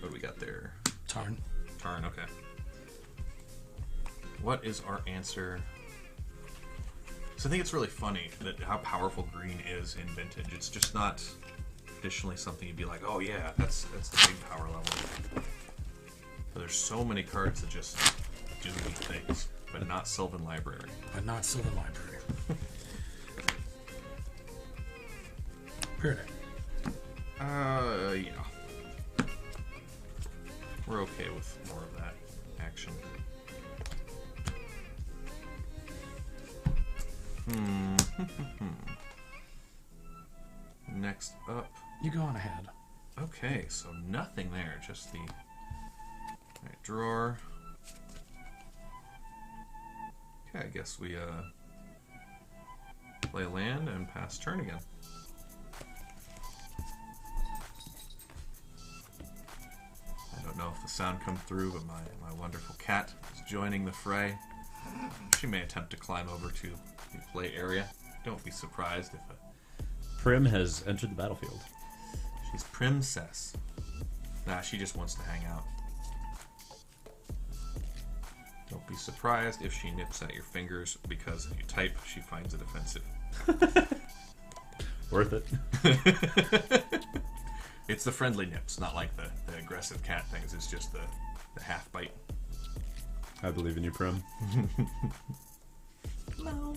What do we got there? Tarn. Tarn, okay. What is our answer? So I think it's really funny that how powerful green is in Vintage. It's just not traditionally something you'd be like, oh yeah, that's the big power level. But there's so many cards that just do neat things, but not Sylvan Library. But not Sylvan Library. Spirit Egg. Yeah. We're okay with more of that action. Next up. You go on ahead. Okay, so nothing there, just the right, drawer. Okay, I guess we play land and pass turn again. I don't know if the sound comes through, but my wonderful cat is joining the fray. She may attempt to climb over to the play area. Don't be surprised if Prim has entered the battlefield. she's princess. Nah, she just wants to hang out. Don't be surprised if she nips at your fingers, because if you type, she finds it offensive. Worth it. It's the friendly nips, not like the aggressive cat things. It's just the half bite. I believe in you, Prim. No.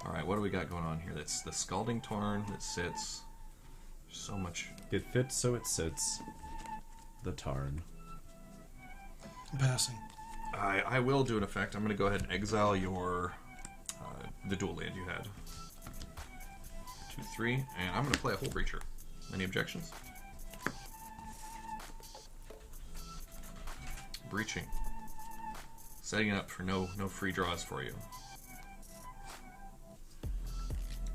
Alright, what do we got going on here? That's the Scalding Tarn that sits. So much. It fits so it sits. The Tarn. I'm passing. I will do an effect. I'm going to go ahead and exile your the dual land you had. 2, 3, and I'm going to play a Hull Breacher. Any objections? Breaching. Setting up for no free draws for you.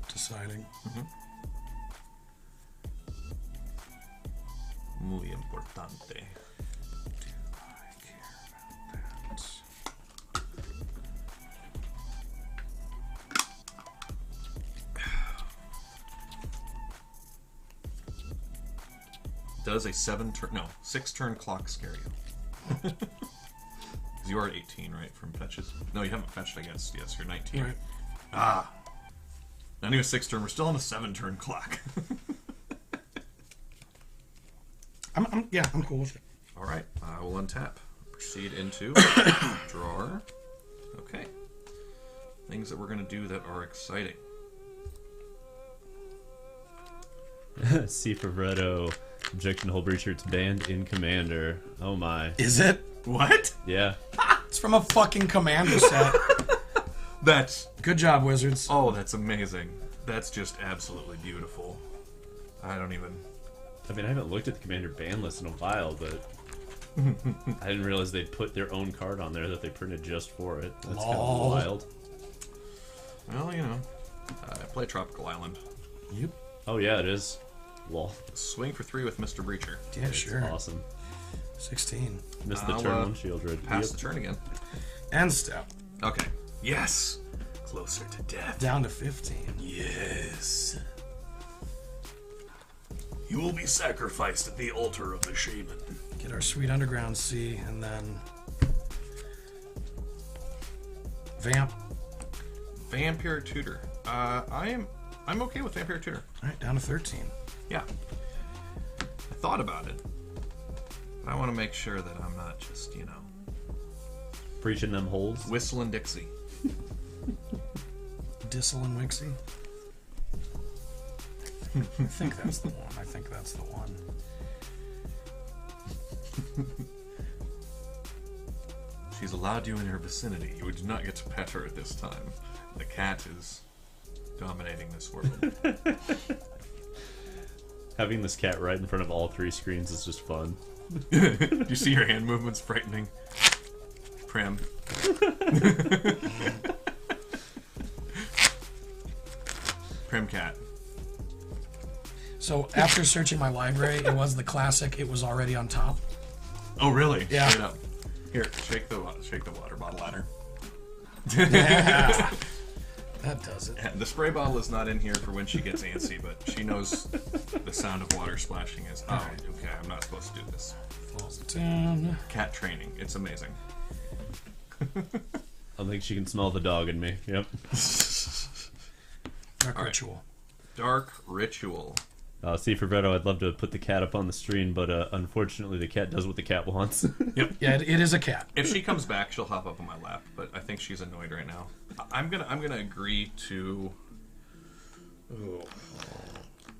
Deciding. Muy importante. Do I care about that? Does a 6-turn clock scare you? 'Cause you are at 18, right, from fetches? No, you haven't fetched, I guess. Yes, you're 19. Right. Ah. Not even a 6-turn. We're still on a 7-turn clock. I'm cool with it. All right. I will untap. Proceed into drawer. Okay. Things that we're going to do that are exciting. C for Vredo. Objection Hull Breacher. It's banned in Commander. Oh my. Is it? What? Yeah. It's from a fucking Commander set. That's... Good job, Wizards. Oh, that's amazing. That's just absolutely beautiful. I don't even... I mean, I haven't looked at the Commander ban list in a while, but I didn't realize they'd put their own card on there that they printed just for it. That's kind of wild. Well, you know. I play Tropical Island. Yep. Oh yeah, it is. Lol. Swing for 3 with Mr. Breacher. Yeah, sure. Awesome. 16. Missed the turn 1 shield red. Pass the turn again. And step. Okay. Yes! Closer to death. Down to 15. Yes. You will be sacrificed at the altar of the shaman. Get our sweet Underground Sea, and then... Vamp. Vampiric Tutor. I'm okay with Vampiric Tutor. Alright, down to 13. Yeah. I thought about it. But I want to make sure that I'm not just, you know... Breaching them holes. Whistling Dixie. Dissel and Wixie. I think that's the one. She's allowed you in her vicinity. You would not get to pet her at this time. The cat is dominating this world. Having this cat right in front of all 3 screens is just fun. Do you see your hand movements frightening? Prim. Prim cat. So after searching my library, it was the classic. It was already on top. Oh, really? Yeah. Straight up. Here, shake the water bottle at her. Yeah. That does it. The spray bottle is not in here for when she gets antsy, but she knows the sound of water splashing is, oh, okay, I'm not supposed to do this. Falls down. Cat training. It's amazing. I think she can smell the dog in me. Yep. Dark All right. Ritual. Dark Ritual. See, for Bredo, I'd love to put the cat up on the stream, but unfortunately the cat does what the cat wants. Yep. Yeah, it is a cat. If she comes back, she'll hop up on my lap, but I think she's annoyed right now. I'm gonna agree to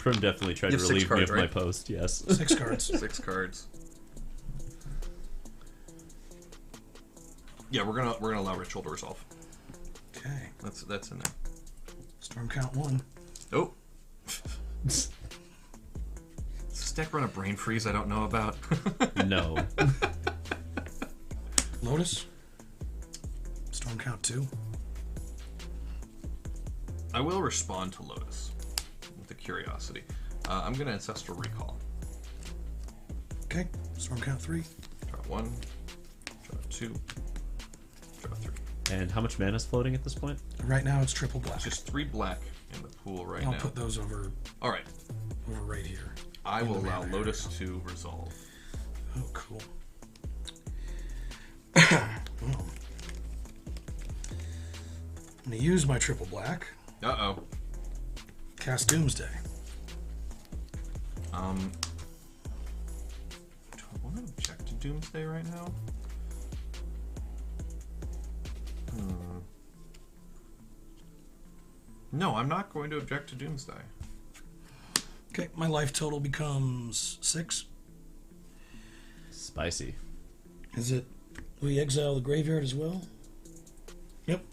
Prim definitely tried to You have 6 relieve me cards, of my right? post, yes. 6 cards. 6 cards. Yeah, we're gonna allow Ritual to resolve. Okay. That's in there. Storm count 1. Oh. Does this deck run a Brain Freeze I don't know about? No. Lotus. Storm count 2. I will respond to Lotus with a curiosity. I'm gonna Ancestral Recall. Okay. Storm count 3. Draw 1. Draw 2. Draw 3. And how much mana is floating at this point? Right now it's triple black. It's just 3 black in the pool right I'll now. put those over Alright. right here. I will the allow mana Lotus to resolve. Oh, cool. Well, I'm going to use my triple black. Uh-oh. Cast Doomsday. Do I want to object to Doomsday right now? No, I'm not going to object to Doomsday. Okay, my life total becomes 6. Spicy. Is it... We exile the graveyard as well? Yep.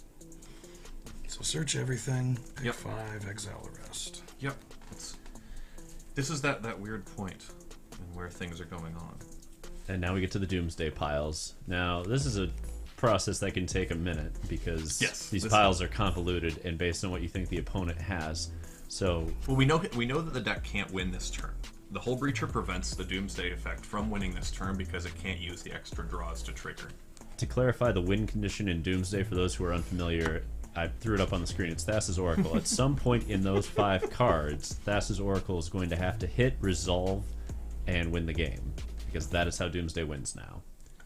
So search everything, pick Yep. 5, exile the rest. Yep. This is that weird point in where things are going on. And now we get to the Doomsday piles. Now, this is a process that can take a minute because these piles are convoluted and based on what you think the opponent has. So, well, we know that the deck can't win this turn. The Hull Breacher prevents the Doomsday effect from winning this turn because it can't use the extra draws to trigger. to clarify the win condition in Doomsday for those who are unfamiliar, I threw it up on the screen. It's Thassa's Oracle. At some point in those 5 cards, Thassa's Oracle is going to have to hit, resolve, and win the game. Because that is how Doomsday wins now.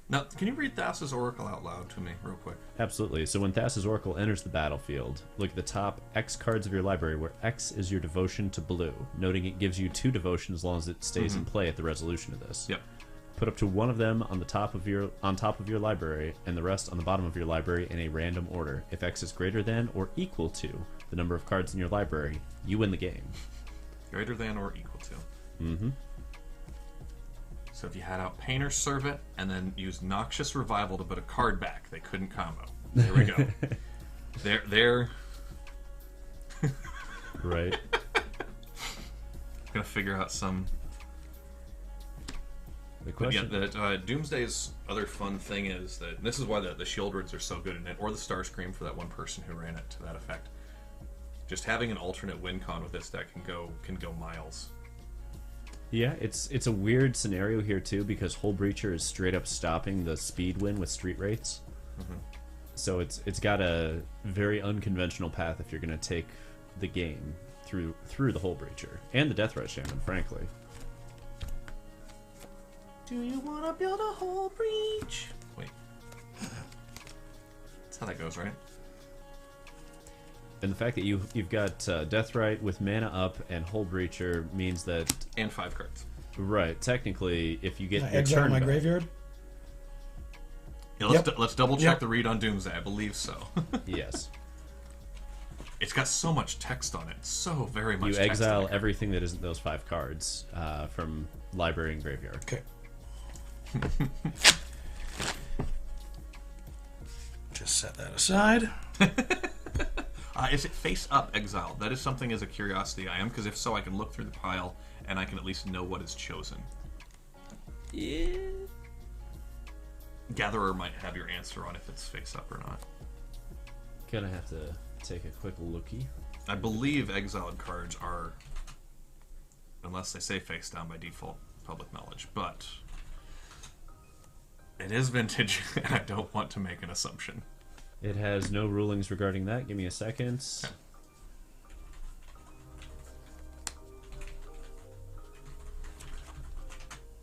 Now, can you read Thassa's Oracle out loud to me real quick? Absolutely. So when Thassa's Oracle enters the battlefield, look at the top X cards of your library, where X is your devotion to blue, noting it gives you 2 devotion as long as it stays in play at the resolution of this. Yep. Put up to 1 of them on top of your library, and the rest on the bottom of your library in a random order. If X is greater than or equal to the number of cards in your library, you win the game. Greater than or equal to. Mm-hmm. So if you had out Painter's Servant and then used Noxious Revival to put a card back, they couldn't combo. There we go. They're Right. gonna figure out some. The But yeah, question. that Doomsday's other fun thing is that this is why the Shield Rids are so good in it, or the Starscream for that one person who ran it to that effect. Just having an alternate win con with this deck can go miles. Yeah, it's a weird scenario here too because Hull Breacher is straight up stopping the speed win with Street Wraiths. So it's got a very unconventional path if you're going to take the game through the Hull Breacher and the Deathrite Shaman, frankly. Do you want to build a Hull Breach? Wait. That's how that goes, right? And the fact that you've got Deathrite with mana up and Hull Breacher means that And 5 cards. right, technically, if you get Can I your exile turn my back, graveyard? Yeah, Yep. let's double check Yep. the read on Doomsday. I believe so. yes, It's got so much text on it. So very much you text exile on it. everything that isn't those 5 cards from library and graveyard. Okay. Just set that aside. Is it face up exile? That is something as a curiosity I am, because if so, I can look through the pile and I can at least know what is chosen. Yeah. Gatherer might have your answer on if it's face up or not. Gonna have to take a quick lookie. I believe exiled cards are, unless they say face down by default, public knowledge, but it is vintage and I don't want to make an assumption. It has no rulings regarding that. Give me a second. Okay.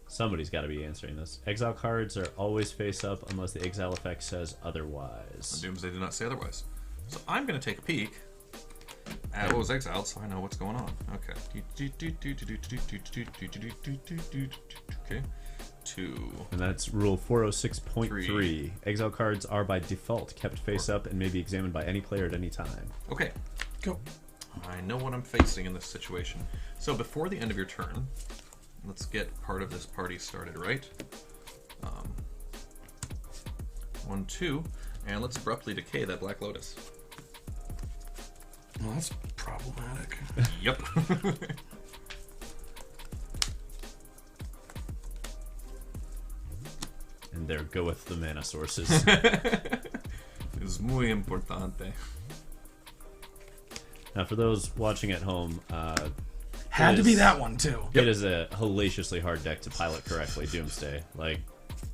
Somebody's got to be answering this. Exile cards are always face up unless the exile effect says otherwise. Doomsday did not say otherwise. So I'm going to take a peek at what was exiled so I know what's going on. Okay. Okay. 2. And that's rule 406.3. Exile cards are by default kept face up and may be examined by any player at any time. Okay. Go. I know what I'm facing in this situation. So before the end of your turn, let's get part of this party started right. 1, 2, and let's abruptly decay that Black Lotus. Well, that's problematic. Yep. And there goeth the mana sources. Es muy importante. Now, for those watching at home, Had to be that one, too. it is a hellaciously hard deck to pilot correctly. Doomsday, like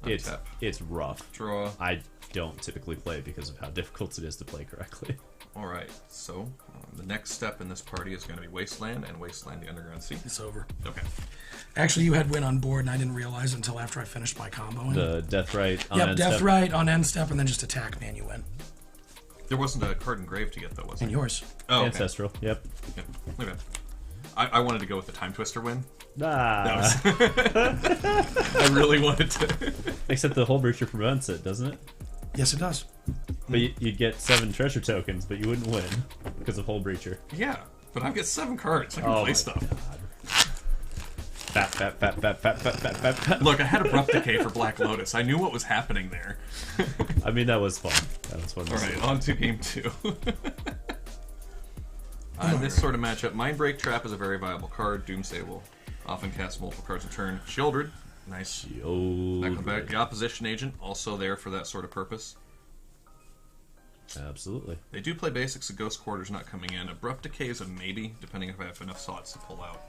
Untap. it's rough. Draw. I don't typically play because of how difficult it is to play correctly. Alright, so the next step in this party is going to be Wasteland and Wasteland the Underground Sea. It's over. Okay. Actually, you had win on board, and I didn't realize until after I finished my comboing. The Deathrite on Yep, end step. Deathrite on end step, and then just attack, man, you win. There wasn't a card engraved to get, though, was And there? yours. Oh, okay. Ancestral. Yep. Okay. I wanted to go with the Time Twister win. Ah. I really wanted to. Except the Hull Breacher prevents it, doesn't it? Yes, it does. But you'd get 7 treasure tokens, but you wouldn't win because of Hull Breacher. Yeah, but I've got 7 cards. I can play stuff. Fat. Look, I had Abrupt Decay for Black Lotus. I knew what was happening there. I mean, that was fun. That was fun. to Alright, see. on to game 2. In this sort of matchup, Mindbreak Trap is a very viable card. Doomsday will often cast multiple cards a turn. Shieldred, nice. That comes back. The Opposition Agent, also there for that sort of purpose. Absolutely. They do play basics, so Ghost Quarter's not coming in. Abrupt Decay is a maybe, depending if I have enough slots to pull out.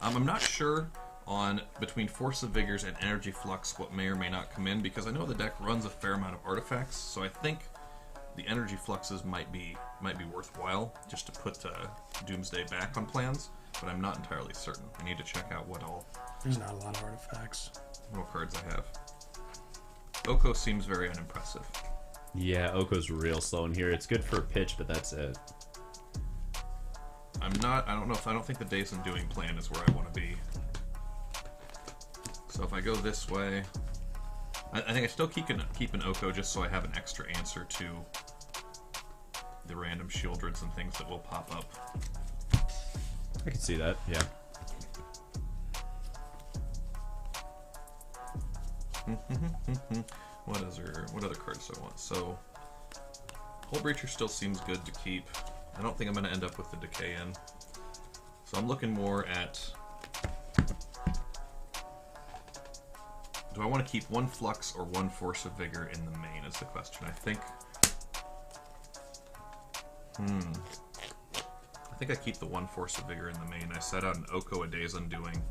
I'm not sure on between Force of Vigors and Energy Flux what may or may not come in, because I know the deck runs a fair amount of artifacts, so I think the Energy Fluxes might be worthwhile just to put Doomsday back on plans, but I'm not entirely certain. I need to check out what There's not a lot of artifacts. what cards I have. Oko seems very unimpressive. Yeah, Oko's real slow in here. It's good for a pitch, but that's it. I don't think the Days Undoing plan is where I want to be. So if I go this way, I think I still keep an Oko just so I have an extra answer to the random Shieldreds and things that will pop up. I can see that, yeah. What other cards do I want? So, Hull Breacher still seems good to keep. I don't think I'm going to end up with the Decay in. So I'm looking more at... Do I want to keep 1 Flux or 1 Force of Vigor in the main is the question. I think I keep the 1 Force of Vigor in the main. I set out an Oko, a Days Undoing,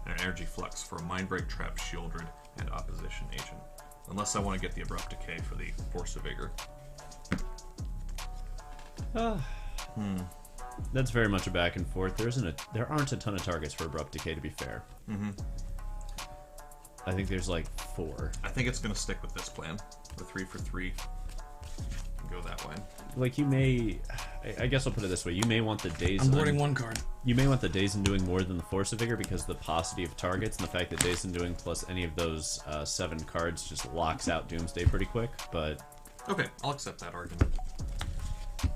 and an Energy Flux for a Mindbreak Trap, Shieldred, and Opposition Agent. Unless I want to get the Abrupt Decay for the Force of Vigor. That's very much a back and forth. There aren't a ton of targets for Abrupt Decay, to be fair. I think there's like 4. I think it's going to stick with this plan. The 3 for 3. And go that way. Like, you may... I guess I'll put it this way. You may want the Days... I'm boarding 1 card. You may want the Days Undoing more than the Force of Vigor because of the paucity of targets and the fact that Days Undoing plus any of those 7 cards just locks out Doomsday pretty quick, but... Okay, I'll accept that argument.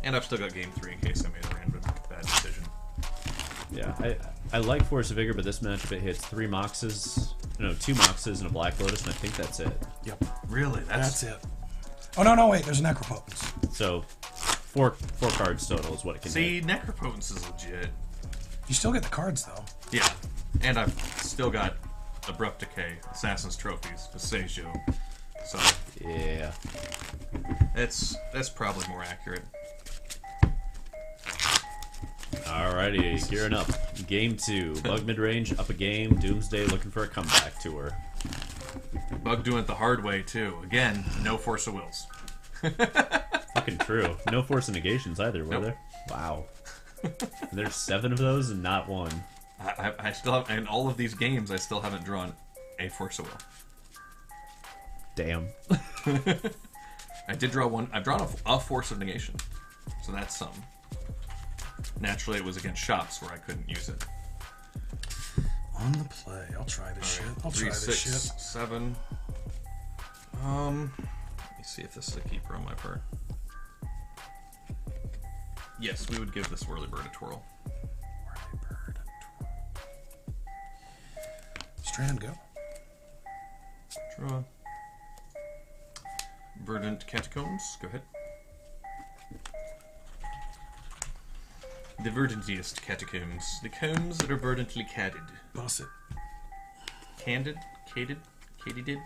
And I've still got game 3 in case I made a random bad decision. Yeah, I like Force of Vigor, but this matchup it hits 2 Moxes and a Black Lotus, and I think that's it. Yep. Really? That's it. Oh, no, wait. There's a Necropotence. So, 4 cards total is what it can See, hit. Necropotence is legit. You still get the cards, though. Yeah, and I've still got Abrupt Decay, Assassin's Trophies, Boseiju. So, Yeah. that's probably more accurate. Alrighty, gearing up. Game 2. Bug Midrange, up a game. Doomsday looking for a comeback tour. Bug doing it the hard way, too. Again, no Force of Wills. Fucking true. No Force of Negations either, were Nope. there? Wow. There's 7 of those and not 1. I still have, in all of these games, I still haven't drawn a Force of Will. Damn. I did draw one. I've drawn a Force of Negation, so that's something. Naturally, it was against shops where I couldn't use it. On the play. I'll try this shit. I'll 3, try 6, this shit. 7. Let me see if this is a keeper on my part. Yes, we would give this Whirlybird a twirl. Whirlybird. Strand, go. Draw. Verdant Catacombs, go ahead. The verdantest catacombs. The combs that are verdantly catted. Boss it. Candid? Caded? Katydid?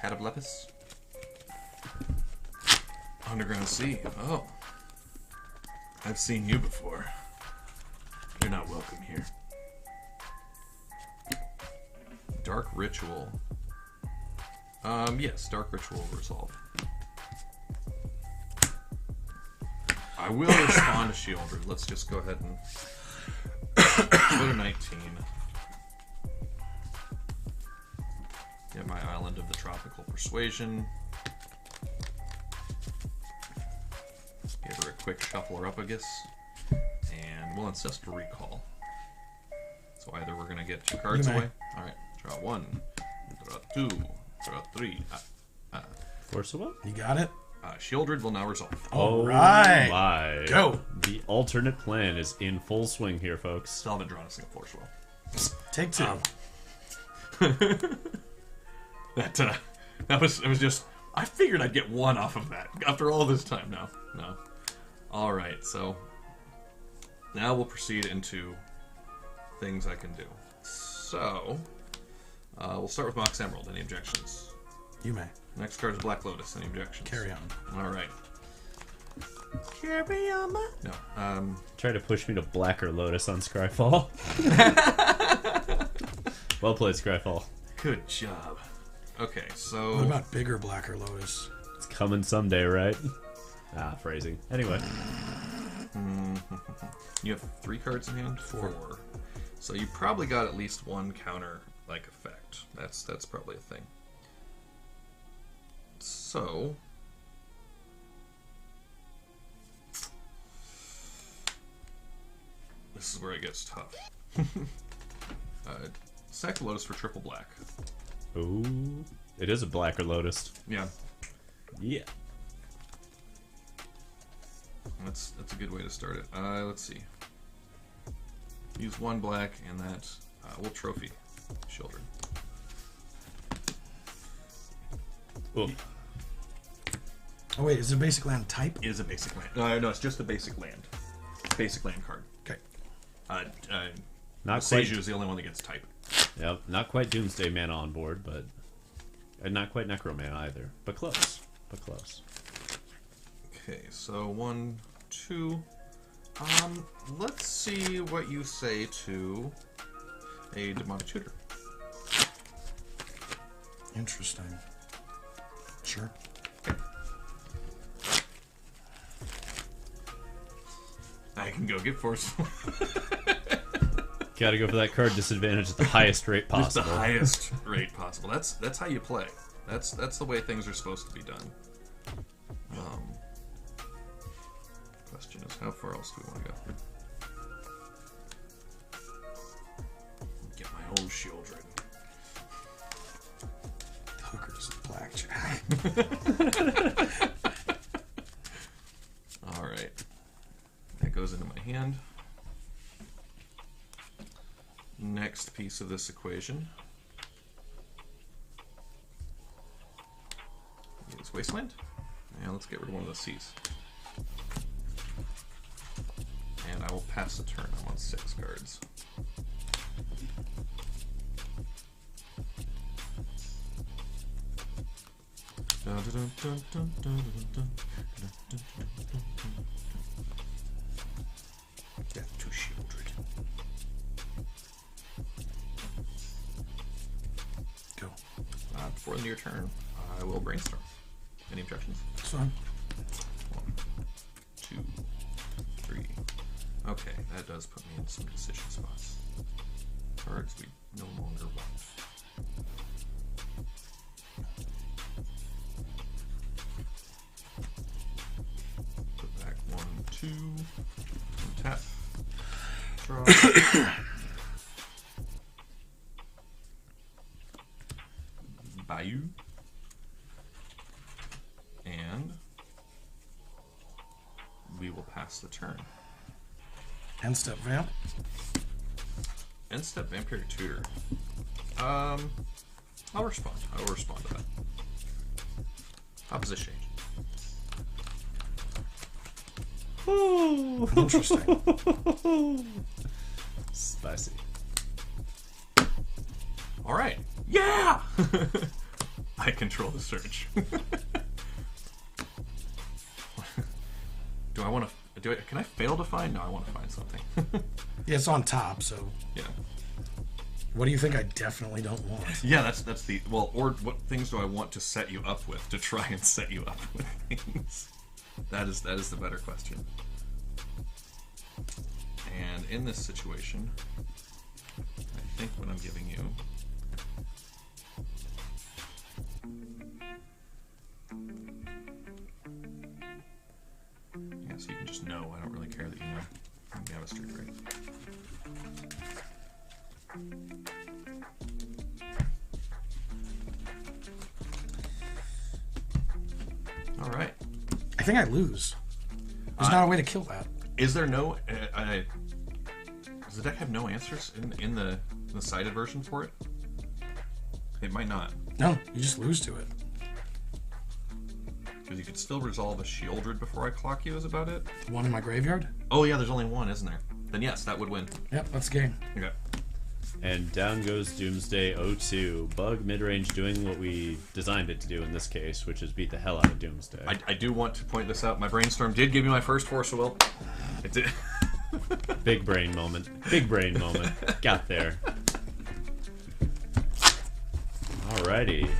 Catoblepis? Underground Sea. Oh. I've seen you before. You're not welcome here. Dark Ritual. Yes, Dark Ritual resolve. I will respond to Shieldred. Let's just go ahead and go to 19. Get my Island of the Tropical Persuasion. Give her a quick shuffler up, I guess. And we'll Ancestral Recall. So either we're going to get 2 cards away. Alright, draw 1, draw 2, draw 3. Force of what? You got it? Shieldred will now resolve. All right. My. Go. The alternate plan is in full swing here, folks. Still haven't drawn a single Force Well. Take 2. It was just, I figured I'd get 1 off of that after all this time. No. Alright, so now we'll proceed into things I can do. So, we'll start with Mox Emerald. Any objections? You may. Next card is Black Lotus. Any objections? Carry on. Alright. Carry on. No. Try to push me to Blacker Lotus on Scryfall. Well played, Scryfall. Good job. Okay, so... What about bigger Blacker Lotus? It's coming someday, right? Phrasing. Anyway. You have 3 cards in hand? 4. So you probably got at least 1 counter-like effect. That's probably a thing. So... this is where it gets tough. Sack the Lotus for triple black. Ooh. It is a Blacker Lotus. Yeah. Yeah. That's a good way to start it. Let's see. Use 1 black and that we'll trophy Shieldred. Ooh. Oh wait, is it a basic land type? It is a basic land. No, it's just a basic land. Basic land card. Okay. Not Boseiju quite. is the only one that gets type. Yep. Not quite Doomsday mana on board, but not quite Necroman either. But close. But close. Okay, so 1, 2. Let's see what you say to a Demonic Tutor. Interesting. Sure. I can go get Forceful. Gotta go for that card disadvantage at the highest rate Just the possible. highest rate possible. That's how you play. That's the way things are supposed to be done. Question is, how far else do we want to go? Get my own Shieldred. Hookers and blackjack. Alright. That goes into my hand. Next piece of this equation is Wasteland. And let's get rid of one of the C's. And I will pass the turn. I'm on 6 cards. Death to Shieldred. Go. Before the end of your turn, I will Brainstorm. Any objections? It's fine. 1, 2, 3. Okay, that does put me in some decision spots. Cards we no longer want. Put back 1, 2, and tap. Draw. Bayou. And pass the turn. End step vamp. End step Vampiric Tutor. I'll respond. I will respond to that. Opposition agent. Ooh. Interesting. Spicy. All right. Yeah. I control the search. Do I want to? Can I fail to find? No, I want to find something. Yeah, it's on top, so. Yeah. What do you think I definitely don't want? Yeah, that's the well. Or what things do I want to set you up with to try and set you up with things? That is the better question. And in this situation, I think what I'm giving you. Yeah, so you can just know. I don't really care that you know. You have a street rate. All right. I think I lose. There's not a way to kill that. Is there no? Does the deck have no answers in the cited version for it? It might not. No, you just lose to it. Because you could still resolve a Shieldred before I clock you. Is about it. One in my graveyard? Oh yeah, there's only one, isn't there? Then yes, that would win. Yep, that's game. Okay. And down goes Doomsday 0-2. Bug midrange doing what we designed it to do in this case, which is beat the hell out of Doomsday. I do want to point this out. My Brainstorm did give me my first Force of Will. It did. Big brain moment. Big brain moment. Got there. Alrighty.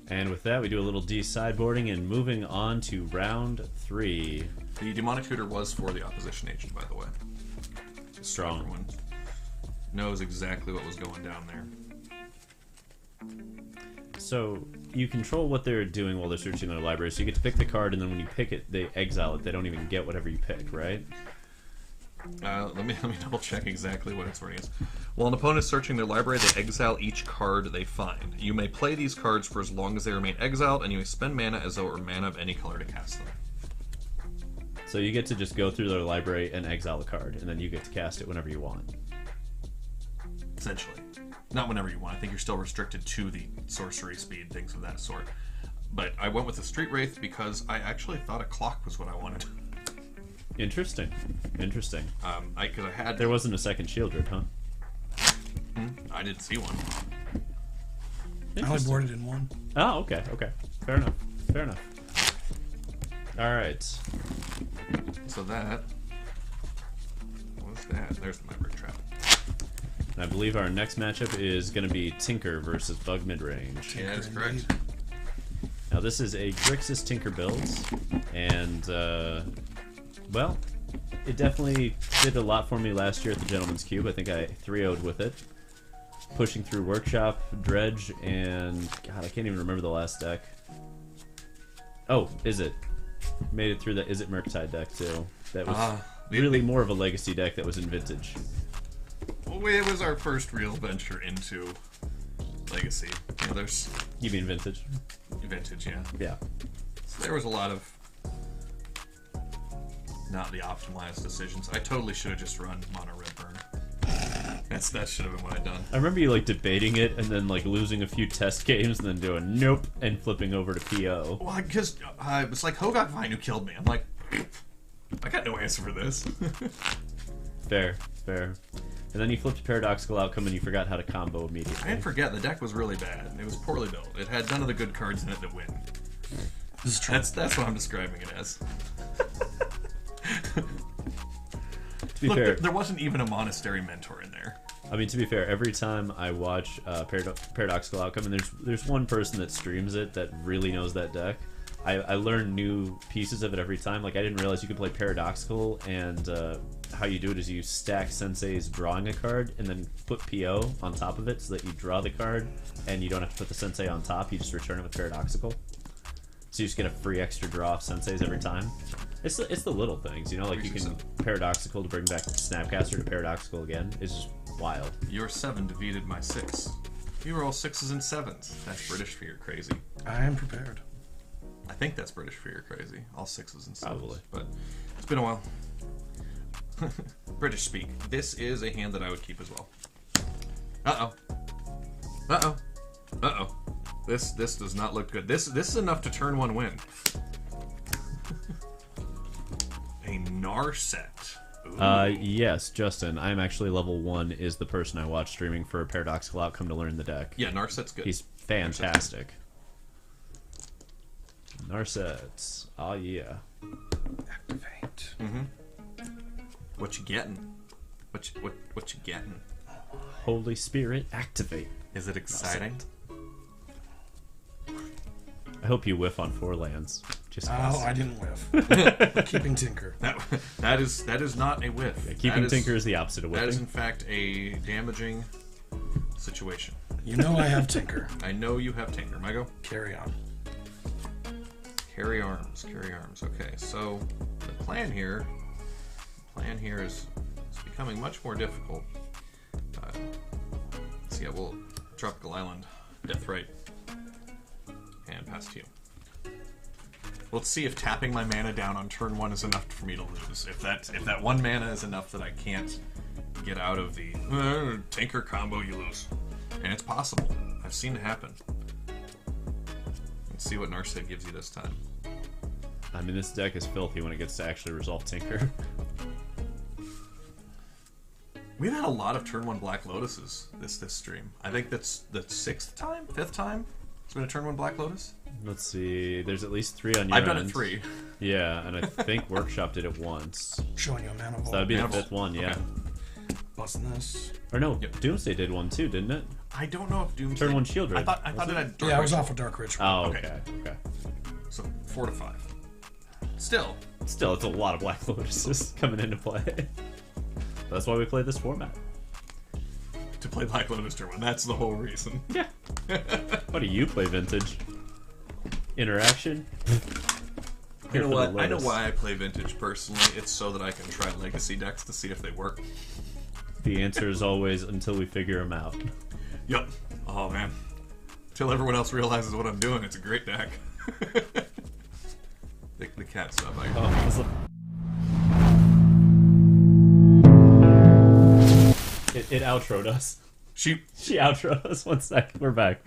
And with that, we do a little de-sideboarding and moving on to round 3. The Demonic Tutor was for the opposition agent, by the way. Strong. Everyone knows exactly what was going down there. So you control what they're doing while they're searching their library. So you get to pick the card, and then when you pick it, they exile it. They don't even get whatever you pick, right? Let me double check exactly what its wording is. While an opponent is searching their library, they exile each card they find. You may play these cards for as long as they remain exiled, and you may spend mana as though it were mana of any color to cast them. So you get to just go through their library and exile a card, and then you get to cast it whenever you want. Essentially. Not whenever you want. I think you're still restricted to the sorcery speed, things of that sort. But I went with the Street Wraith because I actually thought a clock was what I wanted. Interesting. Interesting. Because I had... There wasn't a second Shieldred, huh? I didn't see one. I only boarded in one. Oh, okay, okay. Fair enough. Fair enough. Alright. So that... What's that? There's the Maverick Trap. I believe our next matchup is going to be Tinker versus Bug Midrange. Yeah, that's correct. Now this is a Grixis Tinker build, and, well, it definitely did a lot for me last year at the Gentleman's Cube. I think I 3-0'd with it. Pushing through Workshop, Dredge, and, God, I can't even remember the last deck. Oh, Is It. Made it through the Is It Murktide deck, too. That was really more of a legacy deck that was in Vintage. Well, it was our first real venture into Legacy. You know, there's... You mean Vintage? Vintage, yeah. Yeah. So there was a lot of not the optimized decisions. I totally should have just run Mono Red Burn. That should have been what I'd done. I remember you like debating it and then like losing a few test games and then doing nope and flipping over to PO. Well, because it was like Hogak Vine who killed me. I'm like, I got no answer for this. Fair, fair. And then you flipped Paradoxical Outcome and you forgot how to combo immediately. I didn't forget, the deck was really bad. It was poorly built. It had none of the good cards in it that win. This is true. That's what I'm describing it as. To be Look, fair, there wasn't even a Monastery Mentor in there. I mean, to be fair, every time I watch Paradoxical Outcome, and there's one person that streams it that really knows that deck, I learn new pieces of it every time. Like, I didn't realize you could play Paradoxical, and how you do it is you stack Sensei's drawing a card, and then put PO on top of it so that you draw the card, and you don't have to put the Sensei on top, you just return it with Paradoxical. So you just get a free extra draw of Senseis every time. It's the little things, you know, like you can Paradoxical to bring back Snapcaster to Paradoxical again. It's just wild. Your 7 defeated my 6. You roll 6s and 7s. That's British for you, crazy. I am prepared. I think that's British for you're crazy. All 6s and 7s. Probably. But it's been a while. British speak. This is a hand that I would keep as well. Uh-oh. Uh-oh. Uh-oh. This does not look good. This is enough to turn 1 win. A Narset. Ooh. Yes, Justin. I'm actually level 1 is the person I watch streaming for a Paradoxical Outcome to learn the deck. Yeah, Narset's good. He's fantastic. Narsets. Oh, yeah. Activate. What you getting? What you getting? Holy Spirit, activate. Is it exciting? I hope you whiff on 4 lands. Just Oh, I didn't whiff. Keeping Tinker. That is not a whiff. Yeah, keeping That Tinker is the opposite of whiffing. That is in fact a damaging situation. You know I have Tinker. I know you have Tinker. Mygo? Carry on. Carry arms. Carry arms. Okay, so the plan here is becoming much more difficult. So yeah, we'll Tropical Island, Deathrite, and pass to you. Let's see if tapping my mana down on turn 1 is enough for me to lose. If that 1 mana is enough that I can't get out of the Tinker combo, you lose. And it's possible. I've seen it happen. Let's see what Narset gives you this time. I mean, this deck is filthy when it gets to actually resolve Tinker. We've had a lot of turn 1 Black Lotuses this stream. I think that's the 6th time? 5th time? It's been a turn 1 Black Lotus? Let's see. There's at least 3 on your I've done end. it 3. Yeah, and I think Workshop did it once. Showing you a mana vault. So that would be the Mana 5th one, yeah. Okay. Busting this. Or no, Yep. Doomsday did one too, didn't it? I don't know if Doomsday... Turn 1 Shield Red. I thought it had Dark Yeah, I was Ritual. off of Dark Ritual. Oh, Okay. okay. So 4 to 5. Still. Still, it's a lot of Black Lotuses coming into play. That's why we play this format. To play Black Lotus turn 1. That's the whole reason. Yeah. Why do you play Vintage? Interaction? You know for the what? I know Lotus. why I play Vintage personally. It's so that I can try Legacy decks to see if they work. The answer is always until we figure them out. Yup. Oh man. Till everyone else realizes what I'm doing, it's a great deck. the cat sub. It outroed us. She outroed us. 1 sec. We're back.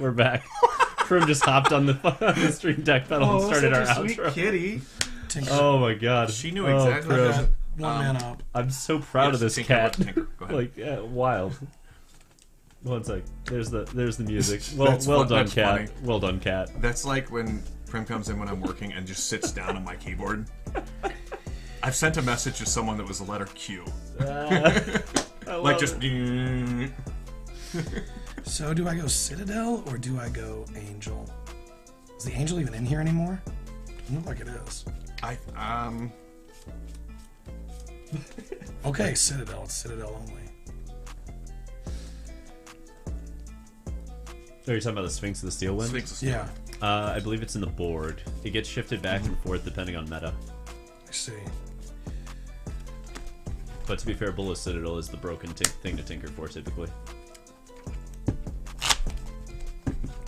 Prim just hopped on the stream deck pedal and started our outro. kitty. Tinker. Oh my god. She knew exactly Prim. that. One mana up. I'm so proud of this Tinker, cat. Tinker. Go ahead. Like, yeah, wild. 1 sec. There's the music. Well That's done, that's cat. funny. Well done, cat. That's like when Prim comes in when I'm working and just sits down on my keyboard. I've sent a message to someone that was the letter Q. Like just. So do I go Citadel or do I go Angel? Is the Angel even in here anymore? Doesn't look like it is. Okay, Citadel. It's Citadel only. Are you talking about the Sphinx of the Steel Wind? Sphinx of Yeah, I believe it's in the board. It gets shifted back and forth depending on meta. I see. But to be fair, Bullet Citadel is the broken thing to tinker for typically.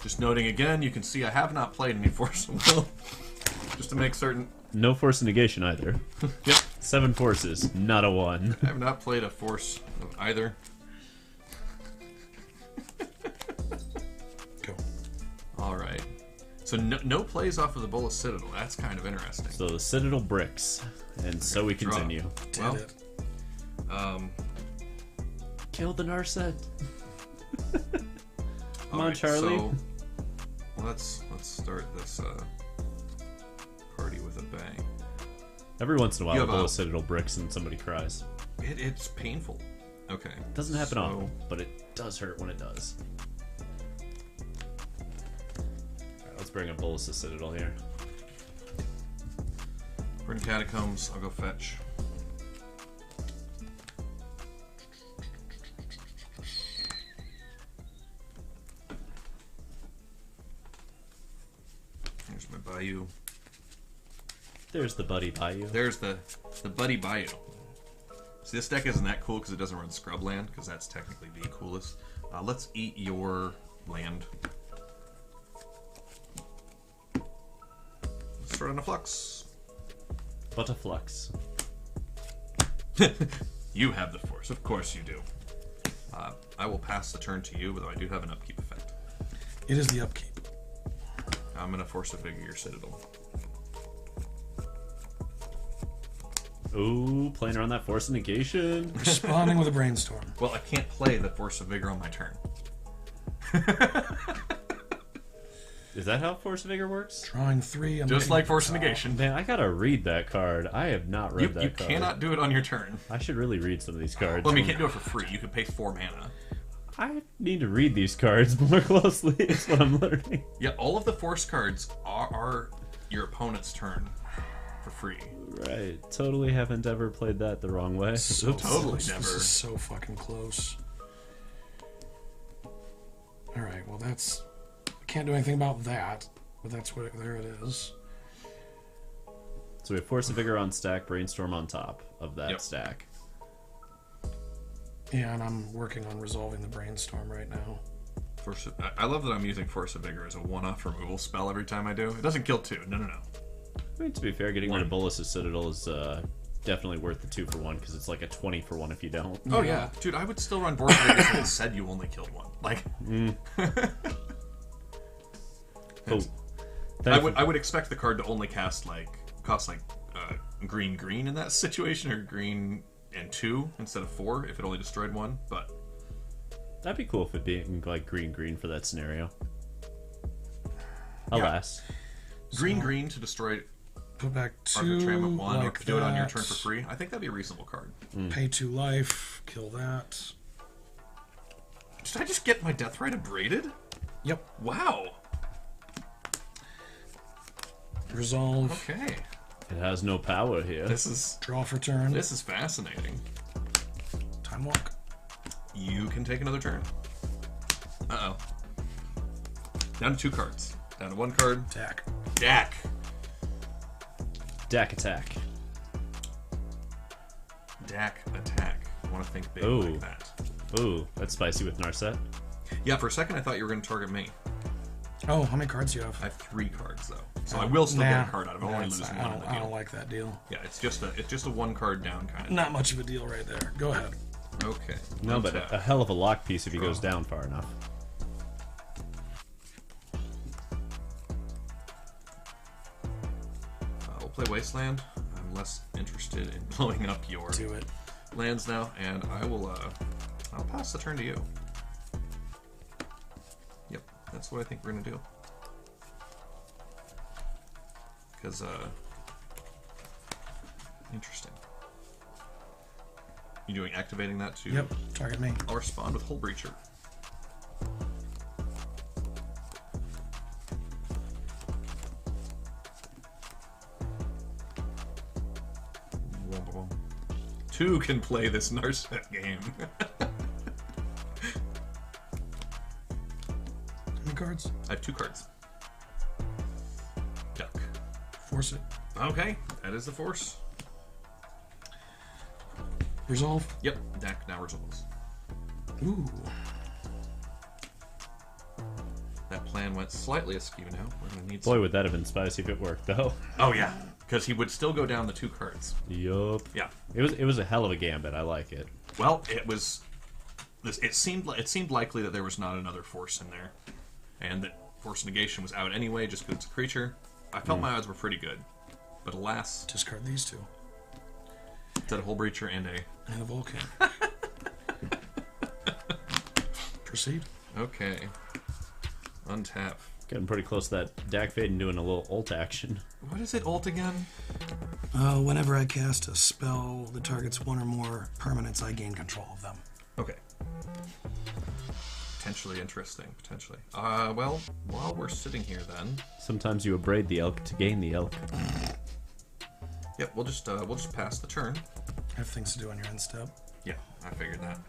Just noting again, you can see I have not played any Force of Will. Just to make certain. No Force of Negation either. Yep. 7 forces, not a 1. I have not played a Force of either. Go. Alright. So no plays off of the Bullet Citadel. That's kind of interesting. So the Citadel bricks, and so we draw. continue. Did Well, it. Kill the Narset. Come on, alright, Charlie. So, let's start this party with a bang. Every once in a while, You a have a- Bullet Citadel bricks and somebody cries. It's painful. Okay. Doesn't happen so, often, but it does hurt when it does. Alright, let's bring a Bullet Citadel here. Verdant Catacombs, I'll go fetch. Here's my Bayou. There's the Buddy Bayou. There's the Buddy Bayou. See, this deck isn't that cool because it doesn't run Scrubland, because that's technically the coolest. Let's eat your land. destroyed on a flux. But a flux. You have the force. Of course you do. I will pass the turn to you, though I do have an upkeep effect. It is the upkeep. I'm going to Force of Vigor your Citadel. Ooh, playing around that Force of Negation. Responding with a Brainstorm. Well, I can't play the Force of Vigor on my turn. Is that how Force of Vigor works? Drawing 3. I'm Just looking like at Force the of top. Negation. Man, I gotta read that card. I have not read that You card. cannot do it on your turn. I should really read some of these cards. Well, I mean, you can't do it for free. You can pay 4 mana. I need to read these cards more closely. Is what I'm learning. Yeah, all of the Force cards are your opponent's turn for free. Right. Totally haven't ever played that the wrong way. So Oops. Totally close. never. This is so fucking close. Alright, well that's... I can't do anything about that, but that's what there it is. So we have Force of Vigor on stack, Brainstorm on top of that Yep. stack. Yeah, and I'm working on resolving the Brainstorm right now. I love that I'm using Force of Vigor as a one-off removal spell every time I do. It doesn't kill 2. No. I mean, to be fair, getting rid of Bolus's Citadel is definitely worth the 2-for-1 because it's like a 20-for-1 if you don't. Oh yeah, dude, I would still run Force of Vigor if it said you only killed 1. Like, Oh, I would expect the card to only cost like green in that situation, or green and 2 instead of 4 if it only destroyed 1. But that'd be cool if it being like green for that scenario. Alas. green to destroy Put back 2, Arbitram at 1, like or do it on your that. turn for free. I think that'd be a reasonable card. Pay 2 life, kill that. Did I just get my Deathrite abraded? Yep. Wow. Resolve, Okay. It has no power here. This is draw for turn, fascinating. time walk. You can take another turn. Uh-oh. Down to 2 cards. Down to 1 card. Attack. Dak. Deck attack. Dak attack. I want to think big Ooh. like that. Ooh, that's spicy with Narset. Yeah, for a second I thought you were going to target me. Oh, how many cards do you have? I have 3 cards though, so I will still get a card out of it. I'm only That's- losing I 1 in don't, the I deal. don't like that deal. Yeah, it's just a 1 card down kind of. Not much of a deal right there. Go ahead. Okay. No, but Untap. a hell of a lock piece if he Draw. goes down far enough. We'll play Wasteland. I'm less interested in blowing up your Do it. lands now, and I will. I'll pass the turn to you. Yep, that's what I think we're gonna do. Because interesting. You doing activating that too? Yep, target me. I'll respond with Hull Breacher. Two can play this Narset game. How many cards? I have 2 cards. Duck. Force it. Okay, that is the force. Resolve. Yep, deck now resolves. Ooh. That plan went slightly askew now. We're gonna need Boy, some... would that have been spicy if it worked, though. Oh yeah, because he would still go down the 2 cards. Yup. Yeah. It was a hell of a gambit. I like it. Well, it was. It seemed likely that there was not another force in there, and that Force of Negation was out anyway, just because it's a creature. I felt my odds were pretty good, but alas, Discard these 2. instead of Hull Breacher and a. And a Vulcan. Proceed. Okay. Untap. Getting pretty close to that Dak Fade and doing a little ult action. What is it, ult again? Whenever I cast a spell that targets 1 or more permanents, I gain control of them. Okay. Potentially interesting, potentially. Well, while we're sitting here then... Sometimes you abrade the elk to gain the elk. Yep, we'll just pass the turn. I have things to do on your end step. Yeah, I figured that.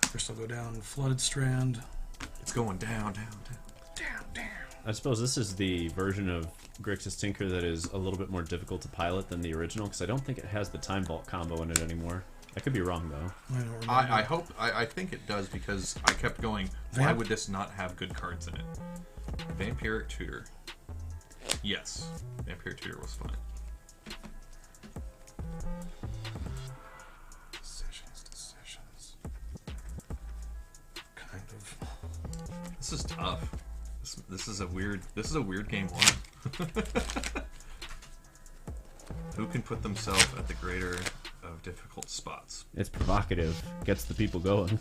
First I'll go down Flooded Strand. It's going down. Down. I suppose this is the version of Grixis Tinker that is a little bit more difficult to pilot than the original, because I don't think it has the Time Vault combo in it anymore. I could be wrong, though. I don't remember. I think it does, because I kept going, why would this not have good cards in it? Vampiric Tutor. Yes. Vampiric Tutor was fine. Decisions. Kind of. This is tough. This is a weird game one. Who can put themselves at the greater of difficult spots? It's provocative. Gets the people going. Do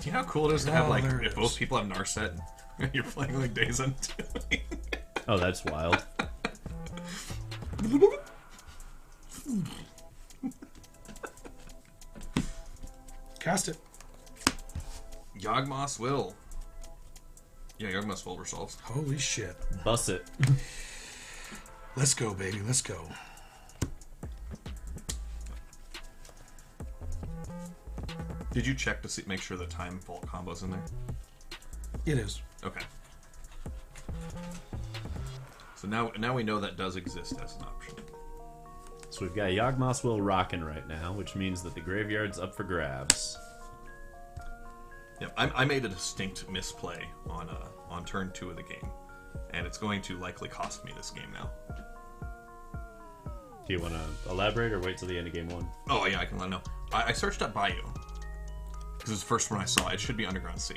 you know how cool it is to have, like, there it if both people have Narset and you're playing, like, Days Unto? Oh, that's wild. Cast it. Yawgmoth's Will. Yeah, Yawgmoth's Will resolves. Holy shit. Bust it. Let's go, baby. Let's go. Did you check to make sure the time vault combo's in there? It is. Okay. So now we know that does exist as an option. So we've got Yawgmoth's Will rocking right now, which means that the graveyard's up for grabs. Yep, I made a distinct misplay on turn 2 of the game, and it's going to likely cost me this game now. Do you want to elaborate or wait till the end of game 1? Oh yeah, I can let know. I searched up Bayou because it's the first one I saw. It should be Underground Sea.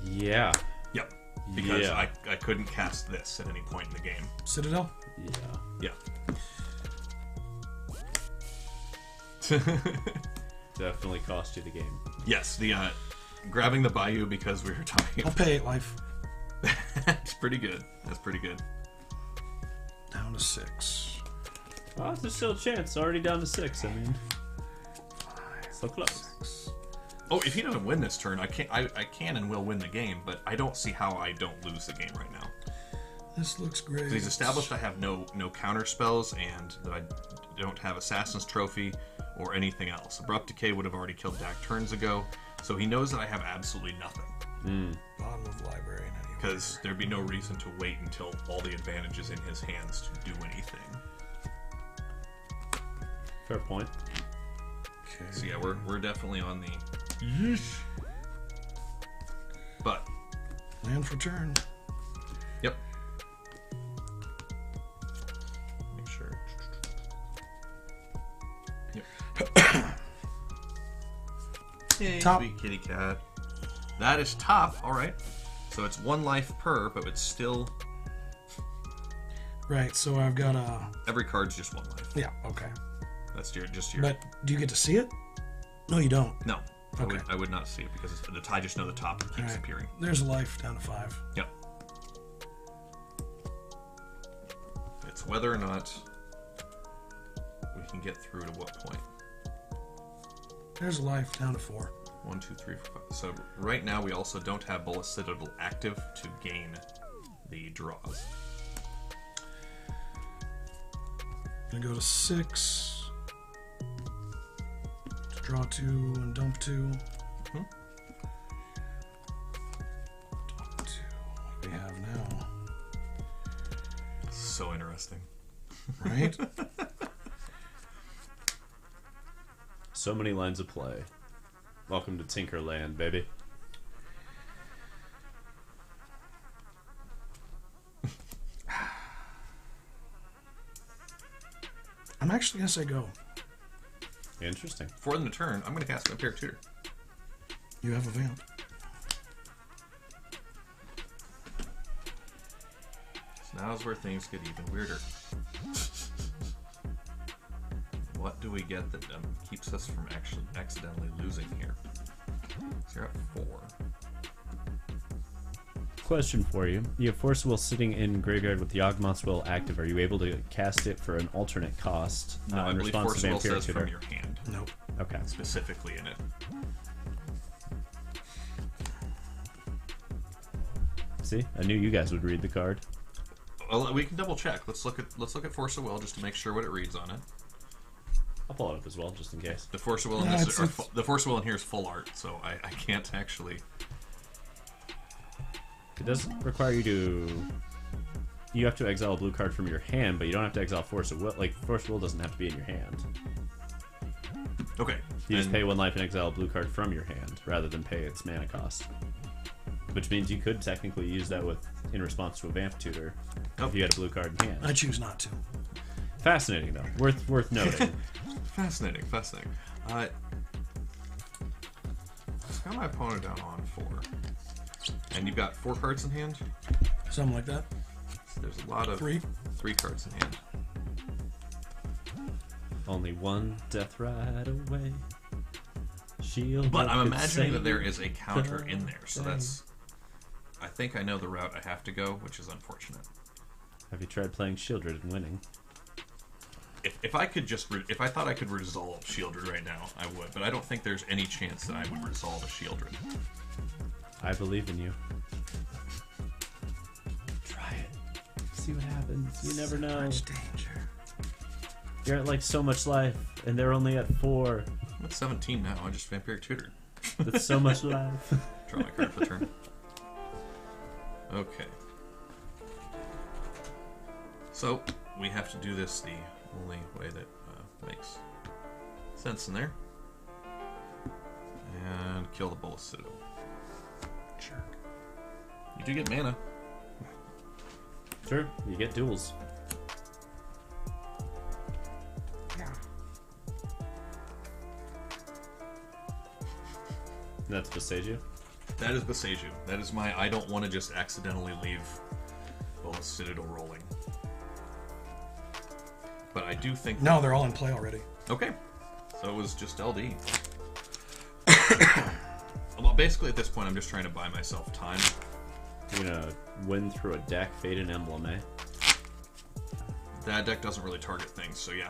Yeah. Yep. Because Yeah. I couldn't cast this at any point in the game. Citadel? Yeah. Yeah. Definitely cost you the game. Yes, the grabbing the Bayou because we were talking. I'll pay 8 life. It's pretty good. That's pretty good. Down to 6. Oh, there's still a chance. Already down to 6. I mean, 5, so close. 6. Oh, if he doesn't win this turn, I can and will win the game, but I don't see how I don't lose the game right now. This looks great. He's established I have no counter spells and that I don't have Assassin's Trophy or anything else. Abrupt Decay would have already killed Dak turns ago, so he knows that I have absolutely nothing. Bottom of library. Because there'd be no reason to wait until all the advantages in his hands to do anything. Fair point. Okay. So yeah, we're definitely on the yeesh. But Land for turn. yep. Make sure. Yep. Hey, Top. sweet kitty cat. That is top. All right. So it's 1 life per, but it's still Right, so I've got a... every card's just 1 life. Yeah, okay. That's just your. But do you get to see it? No, you don't. No, Okay. I would not see it because I just know the top keeps Alright. appearing. There's a life down to 5. Yep. It's whether or not we can get through to what point. There's a life down to 4. 1, 2, 3, 4, 5. So right now we also don't have Bullet Citadel active to gain the draws. Gonna go to 6. To draw 2 and dump 2. Mm-hmm. Dump 2. What do we have now? So interesting. Right? So many lines of play. Welcome to Tinkerland, baby. I'm actually gonna say go. Interesting. For the turn, I'm going to cast Vampiric Tutor. You have a vamp. So now's where things get even weirder. What do we get that keeps us from actually accidentally losing here? So you're at 4. Question for you. You have Force of Will sitting in graveyard with Yawgmoth's Will active. Are you able to cast it for an alternate cost No, I in believe response Force to of Will Vampiric says Tutor? from your hand, Nope. Okay. specifically in it. See? I knew you guys would read the card. Well, we can double check. Let's look at Force of Will just to make sure what it reads on it. I'll pull it up as well, just in case. The Force of Will in Yeah, this it's- the Force of Will in here is full art, so I can't actually. It does require you to... You have to exile a blue card from your hand, but you don't have to exile Force of Will. Like, Force of Will doesn't have to be in your hand. Okay. You just then- pay 1 life and exile a blue card from your hand, rather than pay its mana cost. Which means you could technically use that with in response to a Vamp Tutor Oh. if you had a blue card in hand. I choose not to. Fascinating, though. Worth noting. Fascinating. Just got my opponent down on 4. And you've got 4 cards in hand? Something like that. So there's a lot of 3 cards in hand. Only one Deathrite away. Shield. But I'm could imagining that save there is a counter the in there, so day. that's... I think I know the route I have to go, which is unfortunate. Have you tried playing Shieldred and winning? If I could just... if I thought I could resolve Shieldred right now, I would. But I don't think there's any chance that I would resolve a Shieldred. I believe in you. Try it. See what happens. You never know. Much danger. You're at like so much life, and they're only at 4. I'm at 17 now. I just Vampiric Tutor. That's so much life. Draw my card for the turn. Okay. So, we have to do this the only way that makes sense in there. And kill the Boseiju. Jerk. You do get mana. Sure, you get duels. Yeah. That's Boseiju. That is Boseiju. That is my I don't want to just accidentally leave Boseiju rolling. But I do think... No, they're all in play already. Okay. So it was just LD. Well, basically at this point I'm just trying to buy myself time. You're gonna win through a deck, Fade and Emblem, eh? That deck doesn't really target things, so yeah.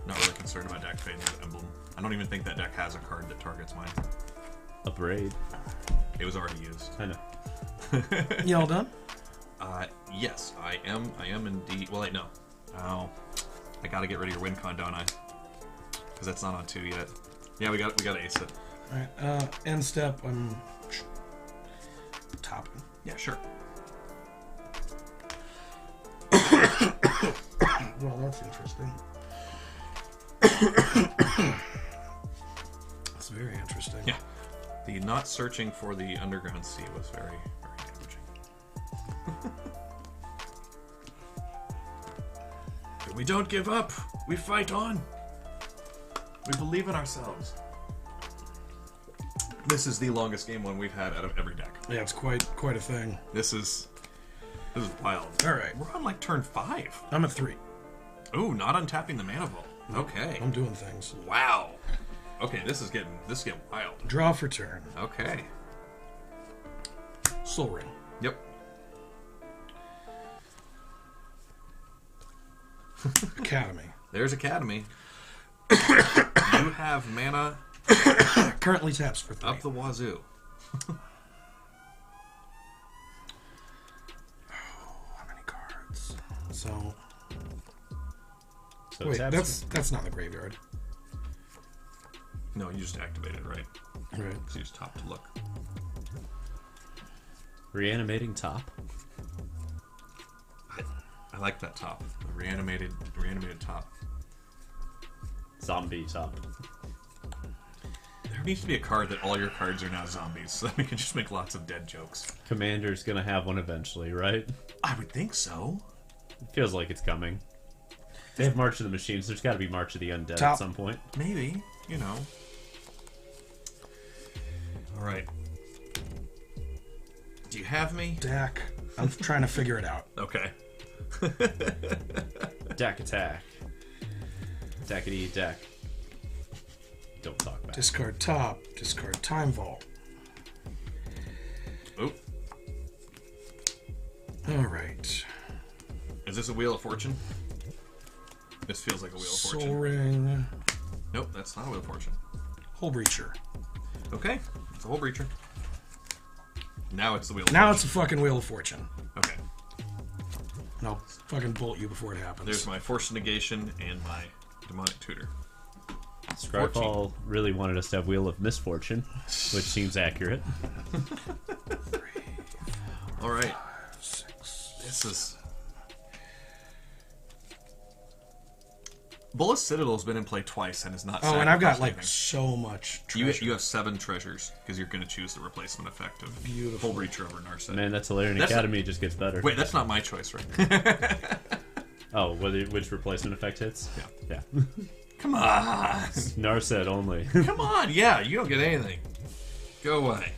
Not really concerned about deck Fade and Emblem. I don't even think that deck has a card that targets mine. A Braid. It was already used. I know. You all done? Yes, I am indeed. Well, wait, no. Oh, I gotta get rid of your win con, don't I? Because that's not on 2 yet. Yeah, we got ace it. Alright, end step, I'm topping. Yeah, sure. Well, that's interesting. That's very interesting. Yeah. The not searching for the underground sea was very, very damaging. But we don't give up. We fight on. We believe in ourselves. This is the longest game one we've had out of every deck. Yeah, it's quite a thing. This is wild. Alright. We're on like turn 5. I'm at 3. Ooh, not untapping the mana vault. Okay. I'm doing things. Wow. Okay, this is getting wild. Draw for turn. Okay. Soul Ring. Yep. Academy. There's Academy. You have mana Currently taps for 3. up the wazoo. How many cards? So So wait, taps- that's not in the graveyard. No, you just activate it, right? Right. So you just top to look. Reanimating top. I like that top. The reanimated top. Zombie top. There needs to be a card that all your cards are now zombies, so that we can just make lots of dead jokes. Commander's gonna have one eventually, right? I would think so. It feels like it's coming. They have March of the Machines. There's got to be March of the Undead Top. at some point. Maybe, you know. All right. Do you have me? Deck. I'm trying to figure it out. Okay. Deck attack. Deckity deck. Don't talk back. Discard top. Discard Time Vault. Oop. Alright. Is this a Wheel of Fortune? This feels like a Wheel of Soul Fortune. Ring. Nope, that's not a Wheel of Fortune. Hole Breacher. Okay, it's a Hole Breacher. Now it's the Wheel of Now Fortune. it's a fucking Wheel of Fortune. Okay, And I'll fucking bolt you before it happens. there's my Force of Negation and my Demonic Tutor. Scryfall really wanted us to have Wheel of Misfortune, which seems accurate. Alright, 6. this is... Bullis Citadel's been in play twice and is not. Oh, and I've got like anything. so much You treasure. have 7 treasures because you're going to choose the replacement effect of Beautiful. Hull Breacher over Narset. Man, that Solarian Academy just gets better. Wait, that's not my choice, right? Oh, which replacement effect hits? Yeah. Yeah. Come on. Narset only. Come on. Yeah, you don't get anything. Go away.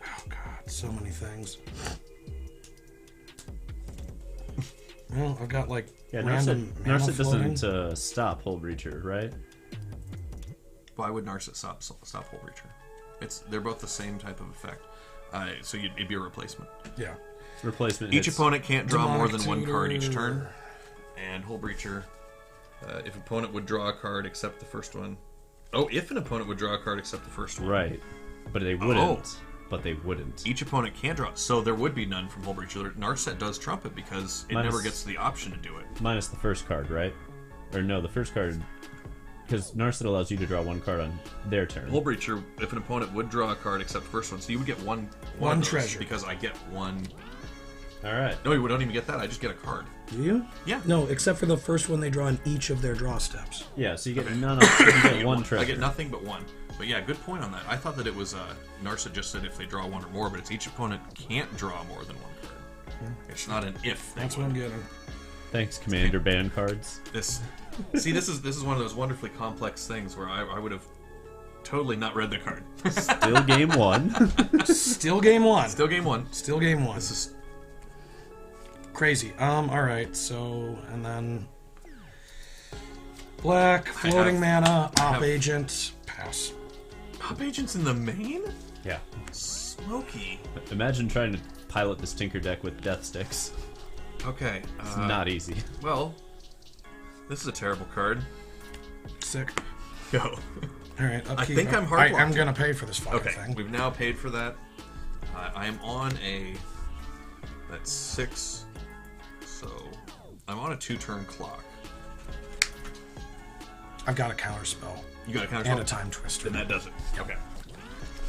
Oh god, so many things. Well, I've got like random Narset floating. doesn't stop Hull Breacher, right? Why would Narset stop Hull Breacher? They're both the same type of effect. So it'd be a replacement. Yeah. Replacement Each hits. opponent can't draw more Demonic than one card each Tutor. turn. And Hull Breacher, if opponent would draw a card except the first one. Oh, if an opponent would draw a card except the first one. Right. But they wouldn't. But they wouldn't. Each opponent can draw. So there would be none from Hull Breacher. Narset does trump it because it never gets the option to do it. Minus the first card, right? Or no, the first card... Because Narset allows you to draw one card on their turn. Hull Breacher, if an opponent would draw a card except the first one, so you would get one of those treasure. because I get one. Alright. No, you don't even get that. I just get a card. Do you? Yeah. No, except for the first one they draw in each of their draw steps. Yeah, so you get none of... You get one treasure. I get nothing but one. But yeah, good point on that. I thought that it was Narset just said if they draw one or more, but it's each opponent can't draw more than one card. It's not an if. That's what I'm getting. Thanks, Commander ban cards. This is one of those wonderfully complex things where I would have totally not read the card. Still game one. Still game one. Still game one. Still game one. This is Crazy. Alright, so, and then... Black, floating mana, Op Agent, pass. Pop Agent's in the main? Yeah. Smoky. Imagine trying to pilot this Tinker deck with Death Sticks. Okay. It's not easy. Well, this is a terrible card. Sick. Go. Alright, I think I'm hard I'm gonna pay for this fucking Okay, thing. we've now paid for that. I am on that's 6, so I'm on a 2-turn clock. I've got a counter spell. You got a counter And a spell? time twister. Then that does it. Okay.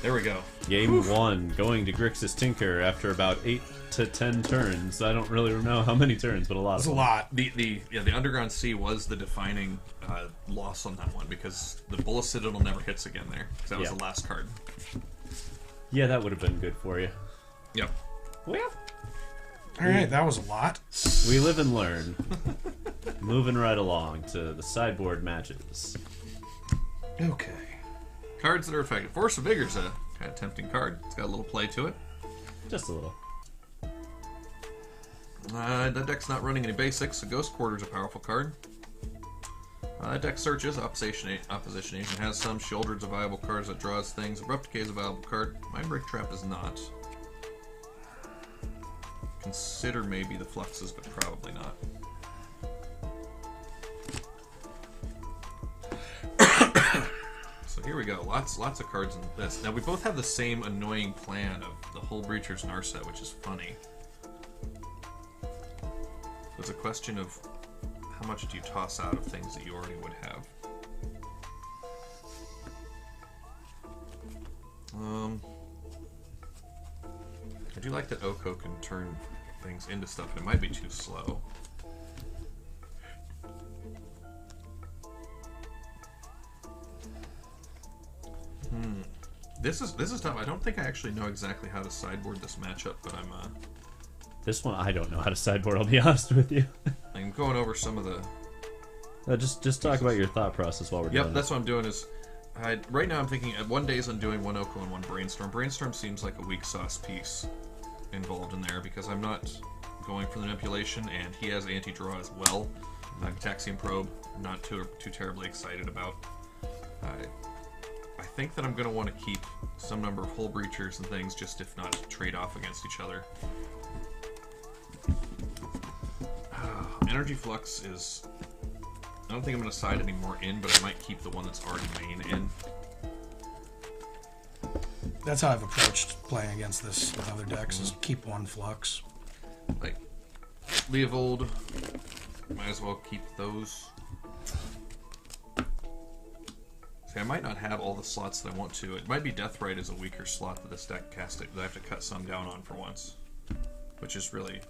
There we go. Game 1, going to Grixis Tinker after about 8 to 10 turns. I don't really know how many turns, but a lot. It's of a them. lot. The Underground Sea was the defining loss on that one because the Bullis Citadel never hits again there because that was Yeah. the last card. Yeah, that would have been good for you. Yep. Well, Alright, that was a lot. we live and learn. Moving right along to the sideboard matches. Okay. Cards that are effective. Force of Vigor is a kind of tempting card. It's got a little play to it. Just a little. That deck's not running any basics, so Ghost Quarter's a powerful card. Deck searches, opposition agent has some. Shieldred's a viable card that draws things. Abrupt Decay is a viable card. Mindbreak Trap is not. Consider maybe the Fluxes, but probably not. So here we go. Lots of cards in this. Now we both have the same annoying plan of the Hull Breacher's Narset, which is funny. It's a question of how much do you toss out of things that you already would have. I do like that Oko can turn things into stuff, but it might be too slow. This is tough. I don't think I actually know exactly how to sideboard this matchup, but This one, I don't know how to sideboard, I'll be honest with you. I'm going over some of the. Just talk about your thought process while we're doing Yep, that's what I'm doing. Right now I'm thinking at one days I'm doing one Oko and one Brainstorm. Brainstorm seems like a weak sauce piece involved in there because I'm not going for the manipulation, and he has anti-draw as well. Gitaxian Probe, not too terribly excited about. I think that I'm going to want to keep some number of Hull Breachers and things, just if not trade off against each other. Energy Flux is... I don't think I'm going to side any more in, but I might keep the one that's already main in. That's how I've approached playing against this with other decks, is keep one flux. Like, Leovold, might as well keep those. See, I might not have all the slots that I want to. It might be Deathrite is a weaker slot that this deck cast it, that I have to cut some down on for once. Which is really...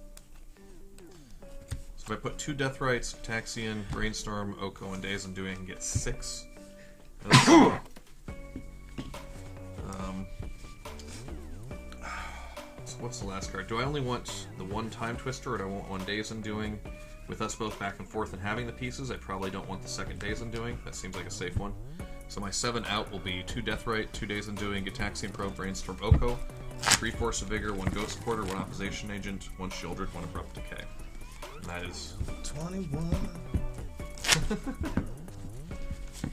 So if I put 2 Deathrites, Gitaxian, Brainstorm, Oko, and Days Undoing, I can get 6. So what's the last card? Do I only want the 1 Time Twister, or do I want 1 Days Undoing? With us both back and forth and having the pieces, I probably don't want the 2nd Days Undoing. That seems like a safe one. So my 7 out will be 2 Deathrite, 2 Days Undoing, Gitaxian Probe, Brainstorm, Oko, 3 Force of Vigor, 1 Ghost Quarter, 1 Opposition Agent, 1 Shieldred, 1 Abrupt Decay. And that is 21.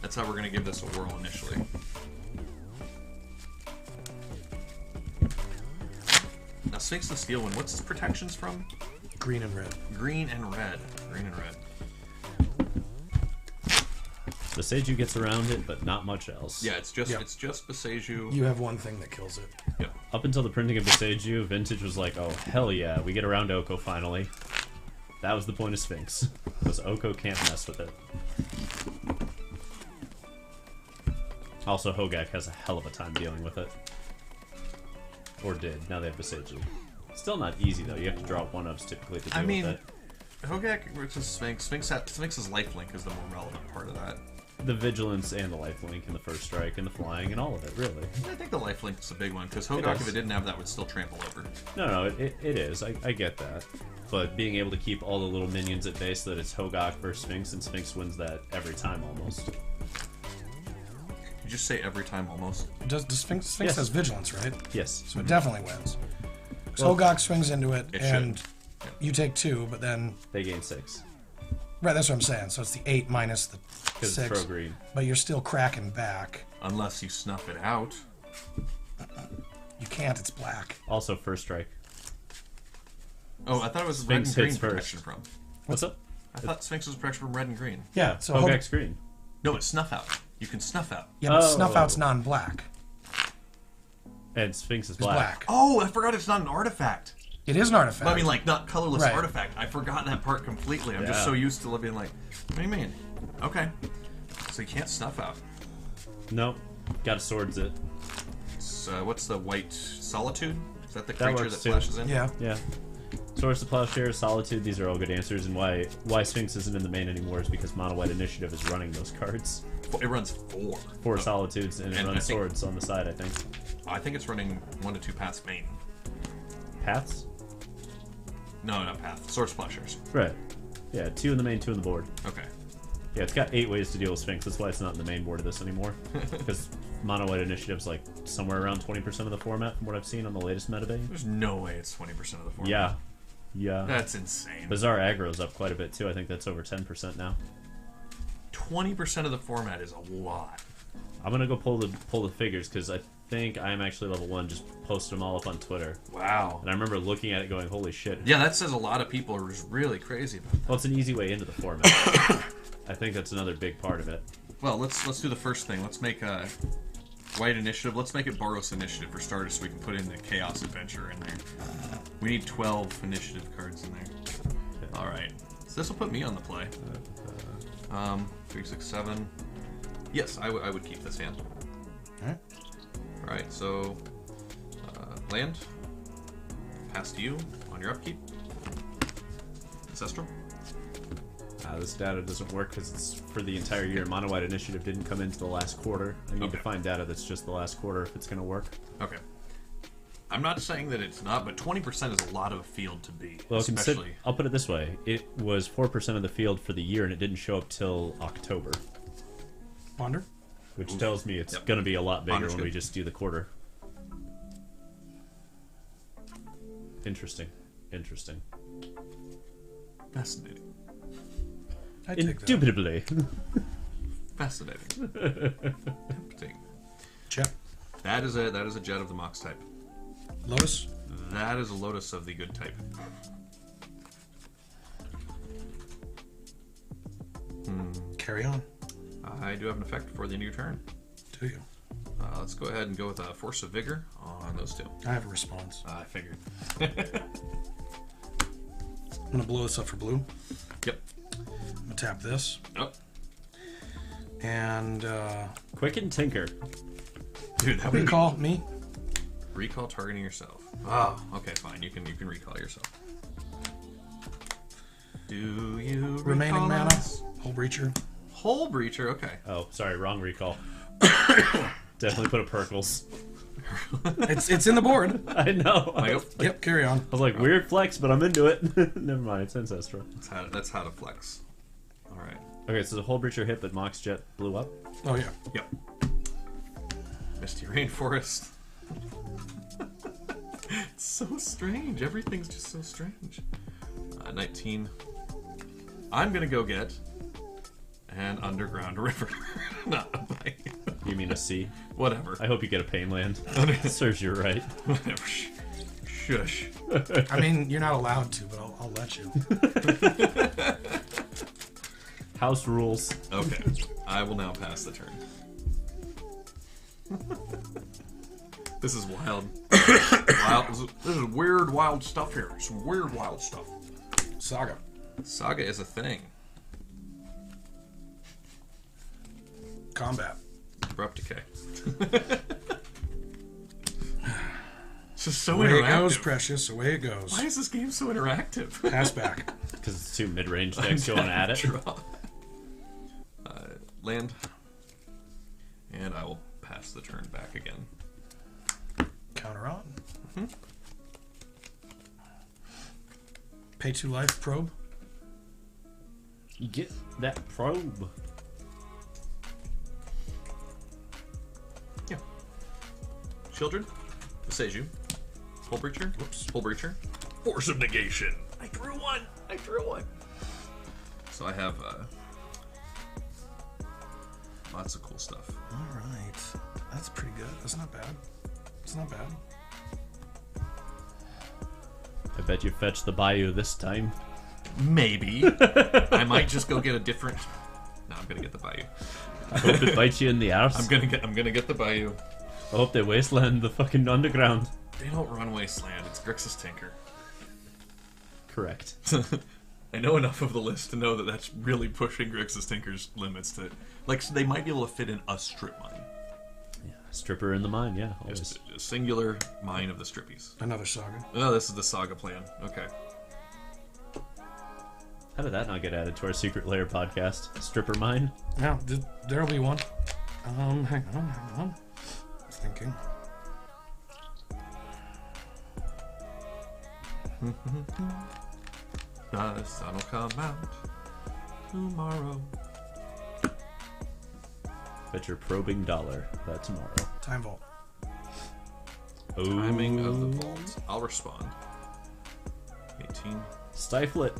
That's how we're going to give this a whirl initially. Now, Sphinx the Steel one, what's its protections from? Green and red. Green and red. Green and red. Boseiju gets around it, but not much else. Yeah, it's just Boseiju. You have one thing that kills it. Yep. Up until the printing of Boseiju, Vintage was like, oh, hell yeah, we get around Oko finally. That was the point of Sphinx. Because Oko can't mess with it. Also, Hogak has a hell of a time dealing with it. Or did. Now they have Boseiju. Still not easy, though. You have to draw 1-ups typically to deal with it. Hogak versus Sphinx. Sphinx's lifelink is the more relevant part of that. The Vigilance and the lifelink and the first strike and the flying and all of it, really. I think the lifelink is a big one, because Hogak, if it didn't have that, would still trample over. No, it is. I get that. But being able to keep all the little minions at base so that it's Hogak versus Sphinx, and Sphinx wins that every time almost. Did you just say every time almost? Does Sphinx Yes. has vigilance, right? Yes. So it definitely wins. So Hogak swings into it, It and should. you take 2, but then... They gain 6. Right, that's what I'm saying. So it's the 8 minus the Because 6. it's pro-green. But you're still cracking back. Unless you snuff it out. You can't, it's black. Also, first strike. Oh, I thought it was Sphinx red and green hits first. protection from. What's up? I thought Sphinx was protection from red and green. Yeah, so Hogak's green. No, it's snuff out. You can snuff out. Yeah, but Oh. Snuff Out's non-black. And Sphinx is It's black. black. Oh, I forgot it's not an artifact. It is an artifact. But I mean, like, not colorless Right. artifact. I forgot that part completely. I'm just Yeah. so used to being like, what do you mean? Okay. So you can't snuff out. Nope. Gotta swords it. So what's the white solitude? Is that the That creature works that too. flashes in? Yeah. Yeah. Swords to Plowshare, Solitude, these are all good answers, and why Sphinx isn't in the main anymore is because Mono White Initiative is running those cards. It runs 4. 4 Solitudes, and it And I runs think- swords on the side, I think. I think it's running 1 to 2 paths main. Paths? No, not path. Sword splashers. Right. Yeah, 2 in the main, 2 in the board. Okay. Yeah, it's got 8 ways to deal with Sphinx, that's why it's not in the main board of this anymore. Because Mono White Initiative's like somewhere around 20% of the format from what I've seen on the latest metadata. There's no way it's 20% of the format. Yeah. Yeah. That's insane. Bizarre Aggro's up quite a bit too, I think that's over 10% now. 20% of the format is a lot. I'm gonna go pull the figures because I think I'm actually level 1. Just posted them all up on Twitter, Wow. and I remember looking at it going, "Holy shit!" Yeah, that says a lot of people are just really crazy about that. Well, it's an easy way into the format. I think that's another big part of it. Well, let's do the first thing. Let's make a white initiative. Let's make it Boros initiative for starters, so we can put in the Chaos Adventure in there. We need 12 initiative cards in there. All right. So this will put me on the play. 3, 6, 7. Yes, I would keep this hand. Alright. All right. So land. Pass to you on your upkeep. Ancestral. This data doesn't work because it's for the entire year. Mono White Initiative didn't come into the last quarter. I need to Okay. find data that's just the last quarter if it's going to work. Okay. I'm not saying that it's not, but 20% is a lot of a field to be. Well, especially. I'll put it this way: it was 4% of the field for the year, and it didn't show up till October, Ponder? which tells me it's Yep. going to be a lot bigger Ponder's when we good. just do the quarter. Interesting. Interesting. Fascinating. I take that. Indubitably. Fascinating. Tempting. Check. That is a jet of the Mox type. Lotus? That is a Lotus of the good type. Carry on. I do have an effect for the end of your turn. Do you? Let's go ahead and go with a Force of Vigor on those 2. I have a response. I figured. I'm gonna blow this up for blue. Yep. I'm gonna tap this. Oh, And Quick and Tinker. dude, that would recall me. recall targeting yourself. Oh, okay, fine. You can recall yourself. Do you Remaining recall mana. us? Hole Breacher. Hole Breacher, okay. Oh, sorry, wrong recall. Definitely put a Perkles. It's in the board. I know. Yep, carry on. I was like, weird flex, but I'm into it. Never mind, it's Ancestral. That's how to flex. Alright. Okay, so the Hole Breacher hit, but Mox Jet blew up. Oh, yeah. Yep. Misty Rainforest. It's so strange. Everything's just so strange. 19. I'm gonna go get an Underground River. Not a Bayou. You mean a C? Whatever. I hope you get a Pain Land. Serves you right. Whatever. Shush. I mean, you're not allowed to, but I'll let you. House rules. Okay. I will now pass the turn. This is wild. This is weird, wild stuff here. Some weird, wild stuff. Saga. Saga is a thing. Combat. Abrupt Decay. It's just so Away interactive. it goes, Precious. Away it goes. Why is this game so interactive? Pass back. Because it's two mid-range decks going at it. Draw. Land. And I will pass the turn back again. Counter on. Pay 2 life, probe. You get that probe. Yeah. Children. Boseiju. Hole Breacher. Whoops. Hole Breacher. Force of Negation. I drew one. So I have lots of cool stuff. Alright. That's pretty good. That's not bad. It's not bad. I bet you fetch the Bayou this time. Maybe. I might just go get a different. No, I'm gonna get the Bayou. I hope it bites you in the arse. I'm gonna get the Bayou. I hope they wasteland the fucking underground. They don't run Wasteland. It's Grixis Tinker. Correct. I know enough of the list to know that that's really pushing Grixis Tinker's limits. To like, so they might be able to fit in a strip mine. Yeah, stripper in the mine, yeah. Always. Just a singular mine of the strippies. Another Saga. Oh, this is the Saga plan. Okay. How did that not get added to our Secret Lair podcast? Stripper mine? Yeah, there'll be one. Hang on. Thinking. The sun will come out tomorrow. Bet your probing dollar that tomorrow. Time Vault. Oh. Timing of the vault. I'll respond. 18. Stifle it.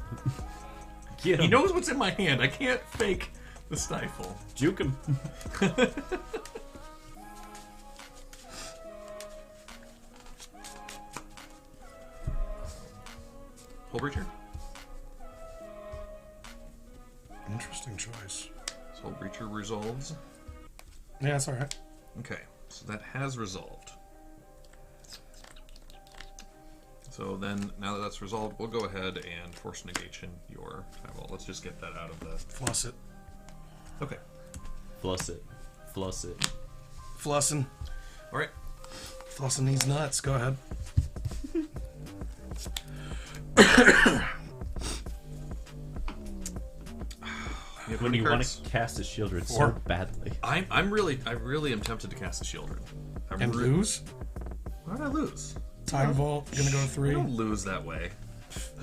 Get him. He knows what's in my hand. I can't fake the stifle. Juke him. Hole Breacher. Interesting choice. So Hole Breacher resolves. Yeah, that's alright. Okay, so that has resolved. So then, now that that's resolved, we'll go ahead and Force Negation your time. Well, let's just get that out of the... Floss it. Okay. Floss it. Floss it. Flossing. Alright. Flossing these nuts. Go ahead. When you want to cast a Shieldred so badly. I really am tempted to cast a Shieldred. And lose? Why did I lose? Time Vault, gonna go I 3. don't lose that way.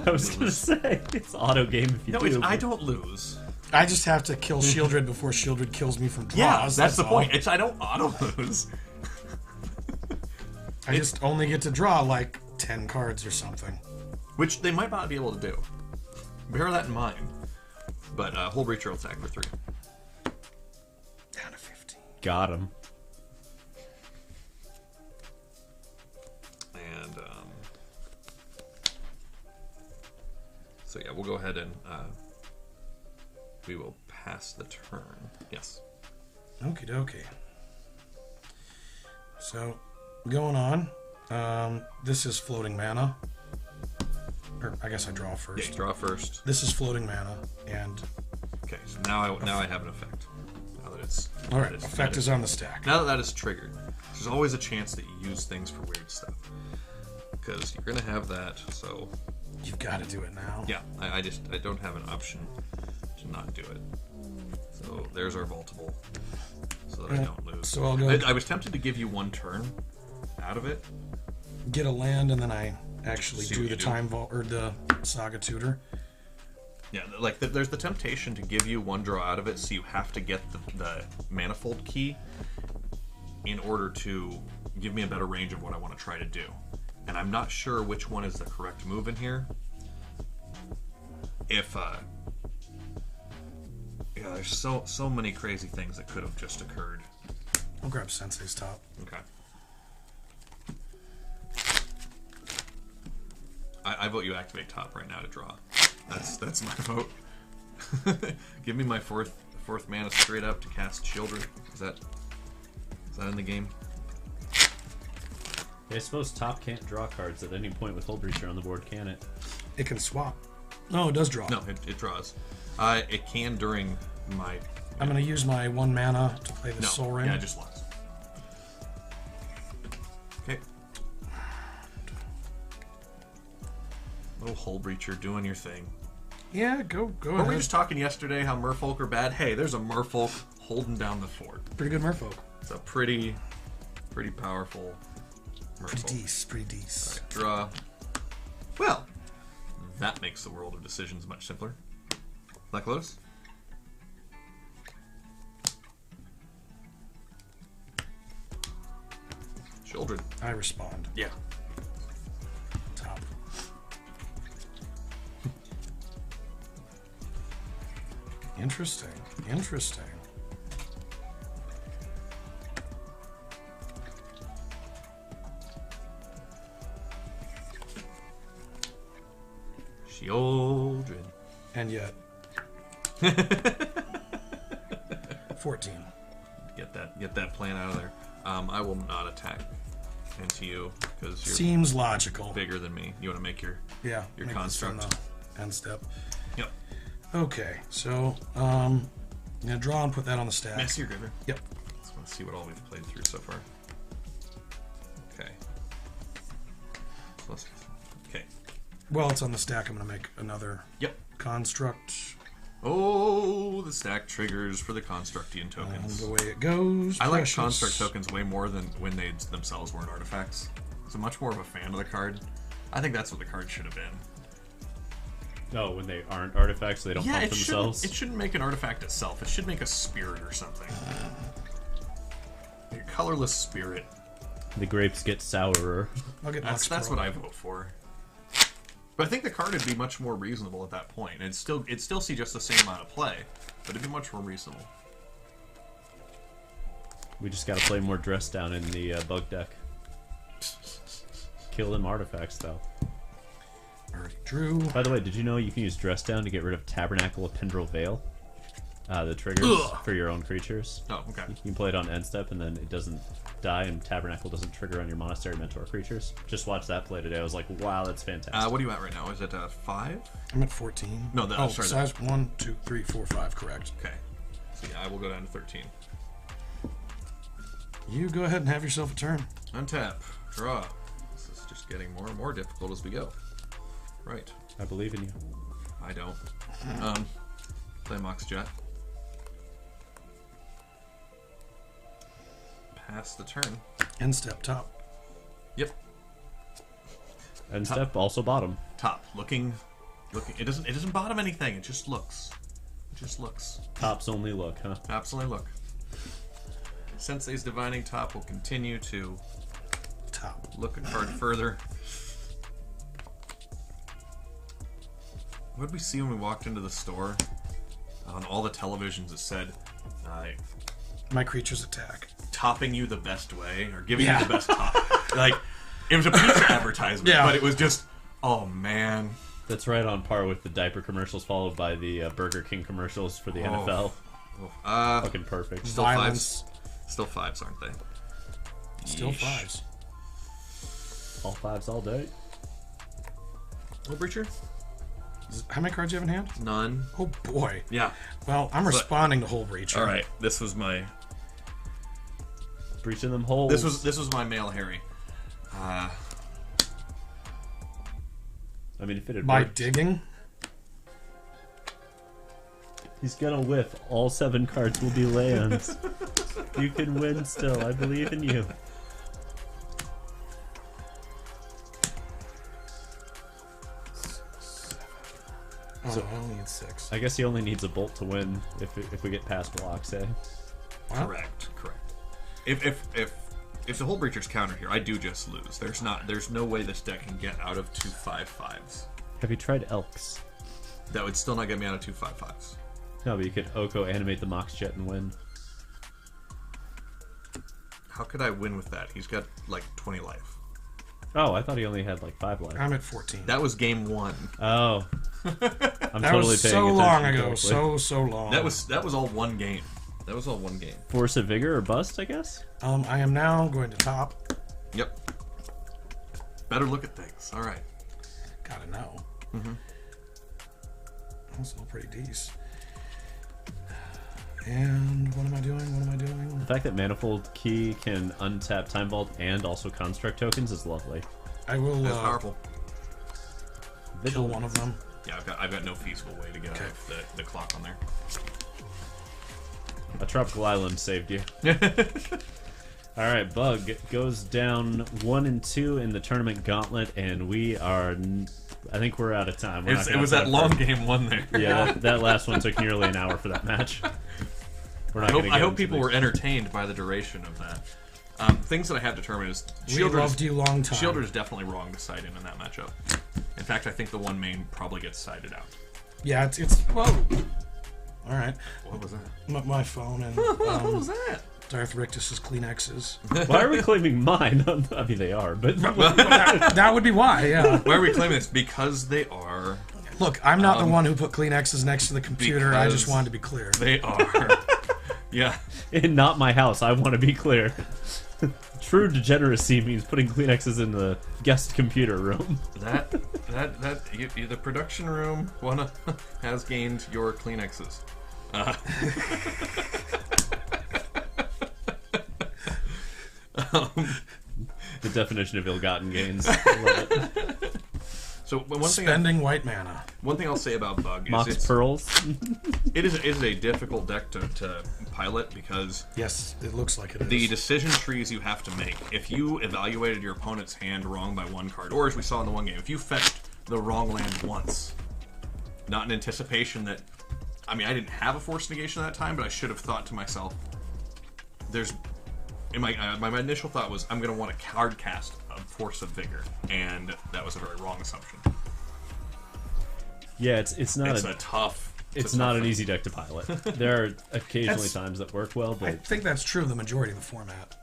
I was going to say, it's auto game if you No, do. I don't lose. I just have to kill Shieldred before Shieldred kills me from draws. Yeah, that's the all. point. I don't auto lose. I just only get to draw like 10 cards or something. Which they might not be able to do. Bear that in mind. But Hole Breacher will attack for 3. Down to 15. Got him. And so yeah, we'll go ahead and we will pass the turn. Yes. Okie dokie. So, going on. This is floating mana. Or I guess I draw first. Yeah, draw first. This is floating mana, and Okay, so now I have an effect. Now that it's all right. that Effect is on the stack. Now that is triggered, there's always a chance that you use things for weird stuff because you're gonna have that. So You've got to do it now. Yeah, I don't have an option to not do it. So there's our Vaultable, so that I don't lose. So I'll go. I was tempted to give you one turn out of it. Get a land, and then I actually See do what the you do. Time Vault or the Saga Tutor. Yeah, like there's the temptation to give you one draw out of it, so you have to get the Manifold key in order to give me a better range of what I want to try to do. And I'm not sure which one is the correct move in here. If yeah, there's so many crazy things that could have just occurred. I'll grab Sensei's top. Okay. I vote you activate top right now to draw. That's my vote. Give me my fourth mana straight up to cast Children. Is that in the game? I suppose top can't draw cards at any point with Hull Breacher on the board, can it? It can swap. No, it does draw. No, it draws. It can during my... I'm going to use my 1 mana to play the Soul Ring. Yeah, I just lost. Okay. Little Hull Breacher doing your thing. Yeah, go Were ahead. we just talking yesterday how merfolk are bad? Hey, there's a merfolk holding down the fort. Pretty good merfolk. It's a pretty powerful merfolk. Pretty decent. Right, draw. Well, that makes the world of decisions much simpler. Black Lotus? Children. I respond. Yeah. Top. Interesting. Interesting. Children. And yet. 14. Get that plan out of there. I will not attack into you because you're Seems logical. bigger than me. You want to make your Yeah. your make this on construct. the end step. Yep. Okay, so I'm gonna draw and put that on the stack. Master your Graver. Yep. Let's want to see what all we've played through so far. Okay. Okay. Well, it's on the stack. I'm gonna make another Yep. construct. Oh, the stack triggers for the Constructian And tokens. the way it goes. I like precious. Construct tokens way more than when they themselves weren't artifacts. So much more of a fan of the card. I think that's what the card should have been. Oh, when they aren't artifacts, they don't Yeah, pump themselves. it shouldn't make an artifact itself. It should make a spirit or something. A colorless spirit. The grapes get sourer. I'll get That's Mox what Probe. I vote for. But I think the card would be much more reasonable at that point. And it'd still see just the same amount of play, but it'd be much more reasonable. We just gotta play more dress down in the bug deck. Kill them artifacts, though. Already drew. By the way, did you know you can use dress down to get rid of Tabernacle of Pendrel Veil? The triggers for your own creatures. Oh, okay. You can play it on end step, and then it doesn't die, and Tabernacle doesn't trigger on your Monastery Mentor creatures. Just watched that play today. I was like, wow, that's fantastic. What are you at right now? Is it 5? I'm at 14. No, oh, sorry, size 1, 2, 3, 4, 5. Correct. Okay. So yeah, I will go down to 13. You go ahead and have yourself a turn. Untap. Draw. This is just getting more and more difficult as we go. Right. I believe in you. I don't. Play Mox Jet. Pass the turn. End step top. Yep. End step, also bottom. Top. Looking. It doesn't bottom anything. It just looks. It just looks. Tops only look, huh? Absolutely look. Sensei's Divining Top will continue to Top. look a card further. What did we see when we walked into the store? On all the televisions it said, My creatures attack. topping you the best way, or giving you the best top. Like, it was a pizza advertisement, Yeah. but it was just, oh man. That's right on par with the diaper commercials, followed by the Burger King commercials for the NFL. Fucking perfect. Still Violence. fives. Still fives, aren't they? Still Yeesh. 5s. All fives all day. Hull Breacher? How many cards do you have in hand? None. Oh boy. Yeah. Well, I'm responding to Hull Breacher. All right. This was my. Breaching them holes. This was my male Harry. I mean, if it had By worked, digging? he's gonna whiff. All 7 cards will be lands. You can win still. I believe in you. Oh, So- I only need 6. I guess he only needs a bolt to win if we get past blocks, eh? Wow. Correct. If the Hull Breacher's counter here, I do just lose. There's no way this deck can get out of 2 5/5s. Have you tried Elks? That would still not get me out of 2 5/5s. No, but you could Oko animate the Mox Jet and win. How could I win with that? He's got like 20 life. Oh, I thought he only had like 5 life. I'm at 14. That was game 1. Oh. I'm That totally was paying so attention long ago. correctly. So long. That was all one game. That was all one game. Force of Vigor or Bust, I guess? I am now going to top. Yep. Better look at things. All right. Gotta know. That's still pretty decent. And what am I doing? The fact that Manifold Key can untap Time Vault and also Construct tokens is lovely. I will That's powerful. kill one of them. Yeah, I've got no feasible way to get out of the clock on there. A Tropical Island saved you. Alright, Bug goes down 1 and 2 in the tournament Gauntlet, and we are... I think we're out of time. It was that long game 1 there. Yeah, that last one took nearly an hour for that match. We're not I hope people were entertained by the duration of that. Things that I have determined is We loved you long time. Shielder is definitely wrong to side in that matchup. In fact, I think the 1 main probably gets sided out. Yeah, it's whoa. All right, What was that? my phone and What was that? Darth Rictus's Kleenexes. Why are we claiming mine? I mean, they are, but... That would be why. Yeah. Why are we claiming this? Because they are. Look, I'm not the one who put Kleenexes next to the computer. I just because- wanted to be clear. They are. Yeah. In not my house, I want to be clear. True degeneracy means putting Kleenexes in the guest computer room. The production room has gained your Kleenexes. The definition of ill-gotten gains. I love it. So Spending white mana. one thing I'll say about Bug is Mox Pearls. it is a difficult deck to pilot because Yes, it looks like it is. the decision trees you have to make. If you evaluated your opponent's hand wrong by 1 card, or as we saw in the 1 game, if you fetched the wrong land once, not in anticipation that... I mean, I didn't have a Force of Negation at that time, but I should have thought to myself, my initial thought was, I'm going to want to card cast a Force of Vigor, and that was a very wrong assumption. Yeah, it's not It's tough... It's a not tough an thing. easy deck to pilot. There are occasionally times that work well, I but think that's true of the majority of the format.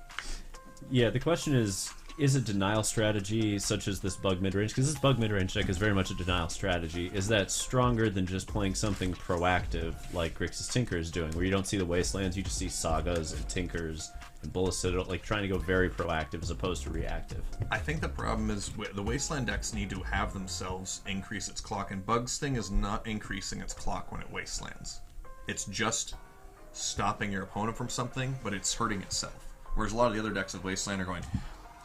yeah, the question is a denial strategy such as this Bug midrange, because this Bug midrange deck is very much a denial strategy, is that stronger than just playing something proactive like Grixis Tinker is doing, where you don't see the Wastelands, you just see Sagas and Tinkers and Bullet Citadel, like trying to go very proactive as opposed to reactive. I think the problem is the Wasteland decks need to have themselves increase its clock, and Bug's thing is not increasing its clock when it Wastelands. It's just stopping your opponent from something, but it's hurting itself. Whereas a lot of the other decks of Wasteland are going,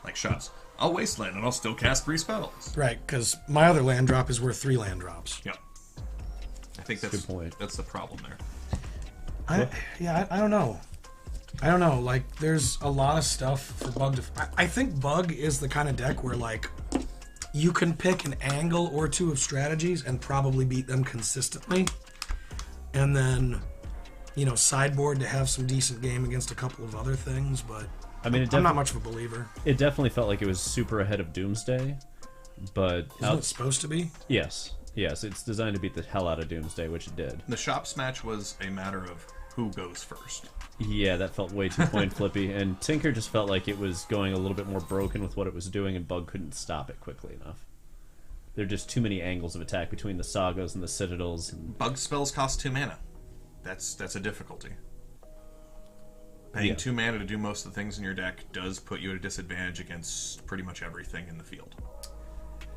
like shots, I'll Wasteland and I'll still cast 3 spells. Right, because my other land drop is worth 3 land drops. Yep. I think that's Good point. That's the problem there. I don't know. I don't know. Like, there's a lot of stuff for Bug to... I think Bug is the kind of deck where, like, you can pick an angle or 2 of strategies and probably beat them consistently. And then, you know, sideboard to have some decent game against a couple of other things, but I mean, I'm not much of a believer. It definitely felt like it was super ahead of Doomsday, but Isn't it supposed to be? yes, it's designed to beat the hell out of Doomsday, which it did. The shops match was a matter of who goes first. Yeah, that felt way too coin flippy, and Tinker just felt like it was going a little bit more broken with what it was doing, and Bug couldn't stop it quickly enough. There are just too many angles of attack between the Sagas and the Citadels. Bug spells cost 2 mana. That's a difficulty. Paying 2 mana to do most of the things in your deck does put you at a disadvantage against pretty much everything in the field,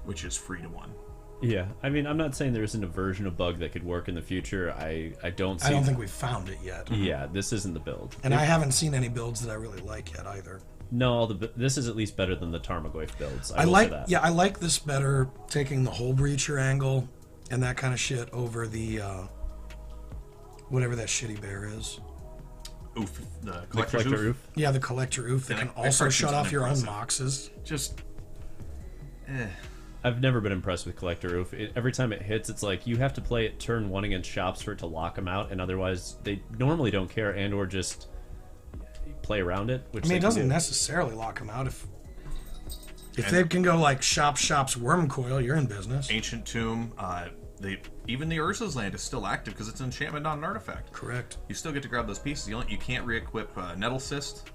which is free to 1. Yeah, I mean, I'm not saying there isn't a version of Bug that could work in the future. I don't think we've found it yet. Yeah, this isn't the build. And I haven't seen any builds that I really like yet either. No, this is at least better than the Tarmogoyf builds. I will like say that. yeah, I like this better, taking the whole breacher angle and that kind of shit over the whatever that shitty bear is. Oof, the The collector's collector oof. roof. Yeah, the collector oof that Yeah, can that also person's shut off your own unimpressive. moxes. Just, I've never been impressed with collector roof. Every time it hits, it's like you have to play it turn 1 against shops for it to lock them out, and otherwise they normally don't care and or just play around it. Which I mean, they it can doesn't do. necessarily lock them out. If And- they can go like shop's worm coil, you're in business. Ancient Tomb, even the Ursa's Land is still active because it's an enchantment, not an artifact. Correct. You still get to grab those pieces. You can't re-equip Nettle Cyst.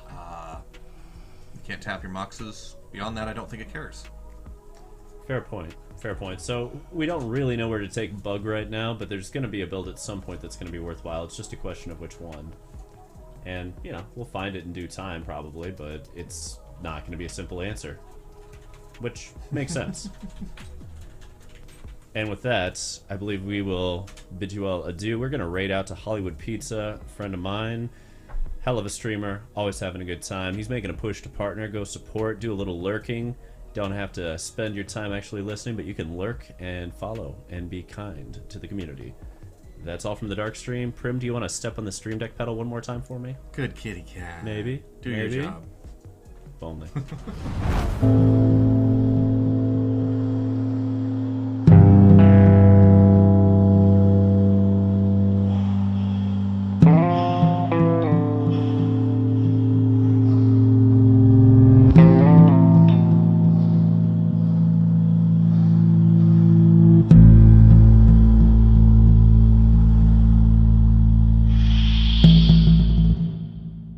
You can't tap your Moxes. Beyond that, I don't think it cares. Fair point. Fair point. So we don't really know where to take Bug right now, but there's going to be a build at some point that's going to be worthwhile. It's just a question of which one. And, you know, we'll find it in due time probably, but it's not going to be a simple answer. Which makes sense. And with that, I believe we will bid you all adieu. We're going to raid out to Hollywood Pizza, a friend of mine. Hell of a streamer, always having a good time. He's making a push to partner, go support, do a little lurking. Don't have to spend your time actually listening, but you can lurk and follow and be kind to the community. That's all from the TheDarkStream. Prim, do you want to step on the stream deck pedal one more time for me? Good kitty cat. Maybe. Do Maybe. your job. If only.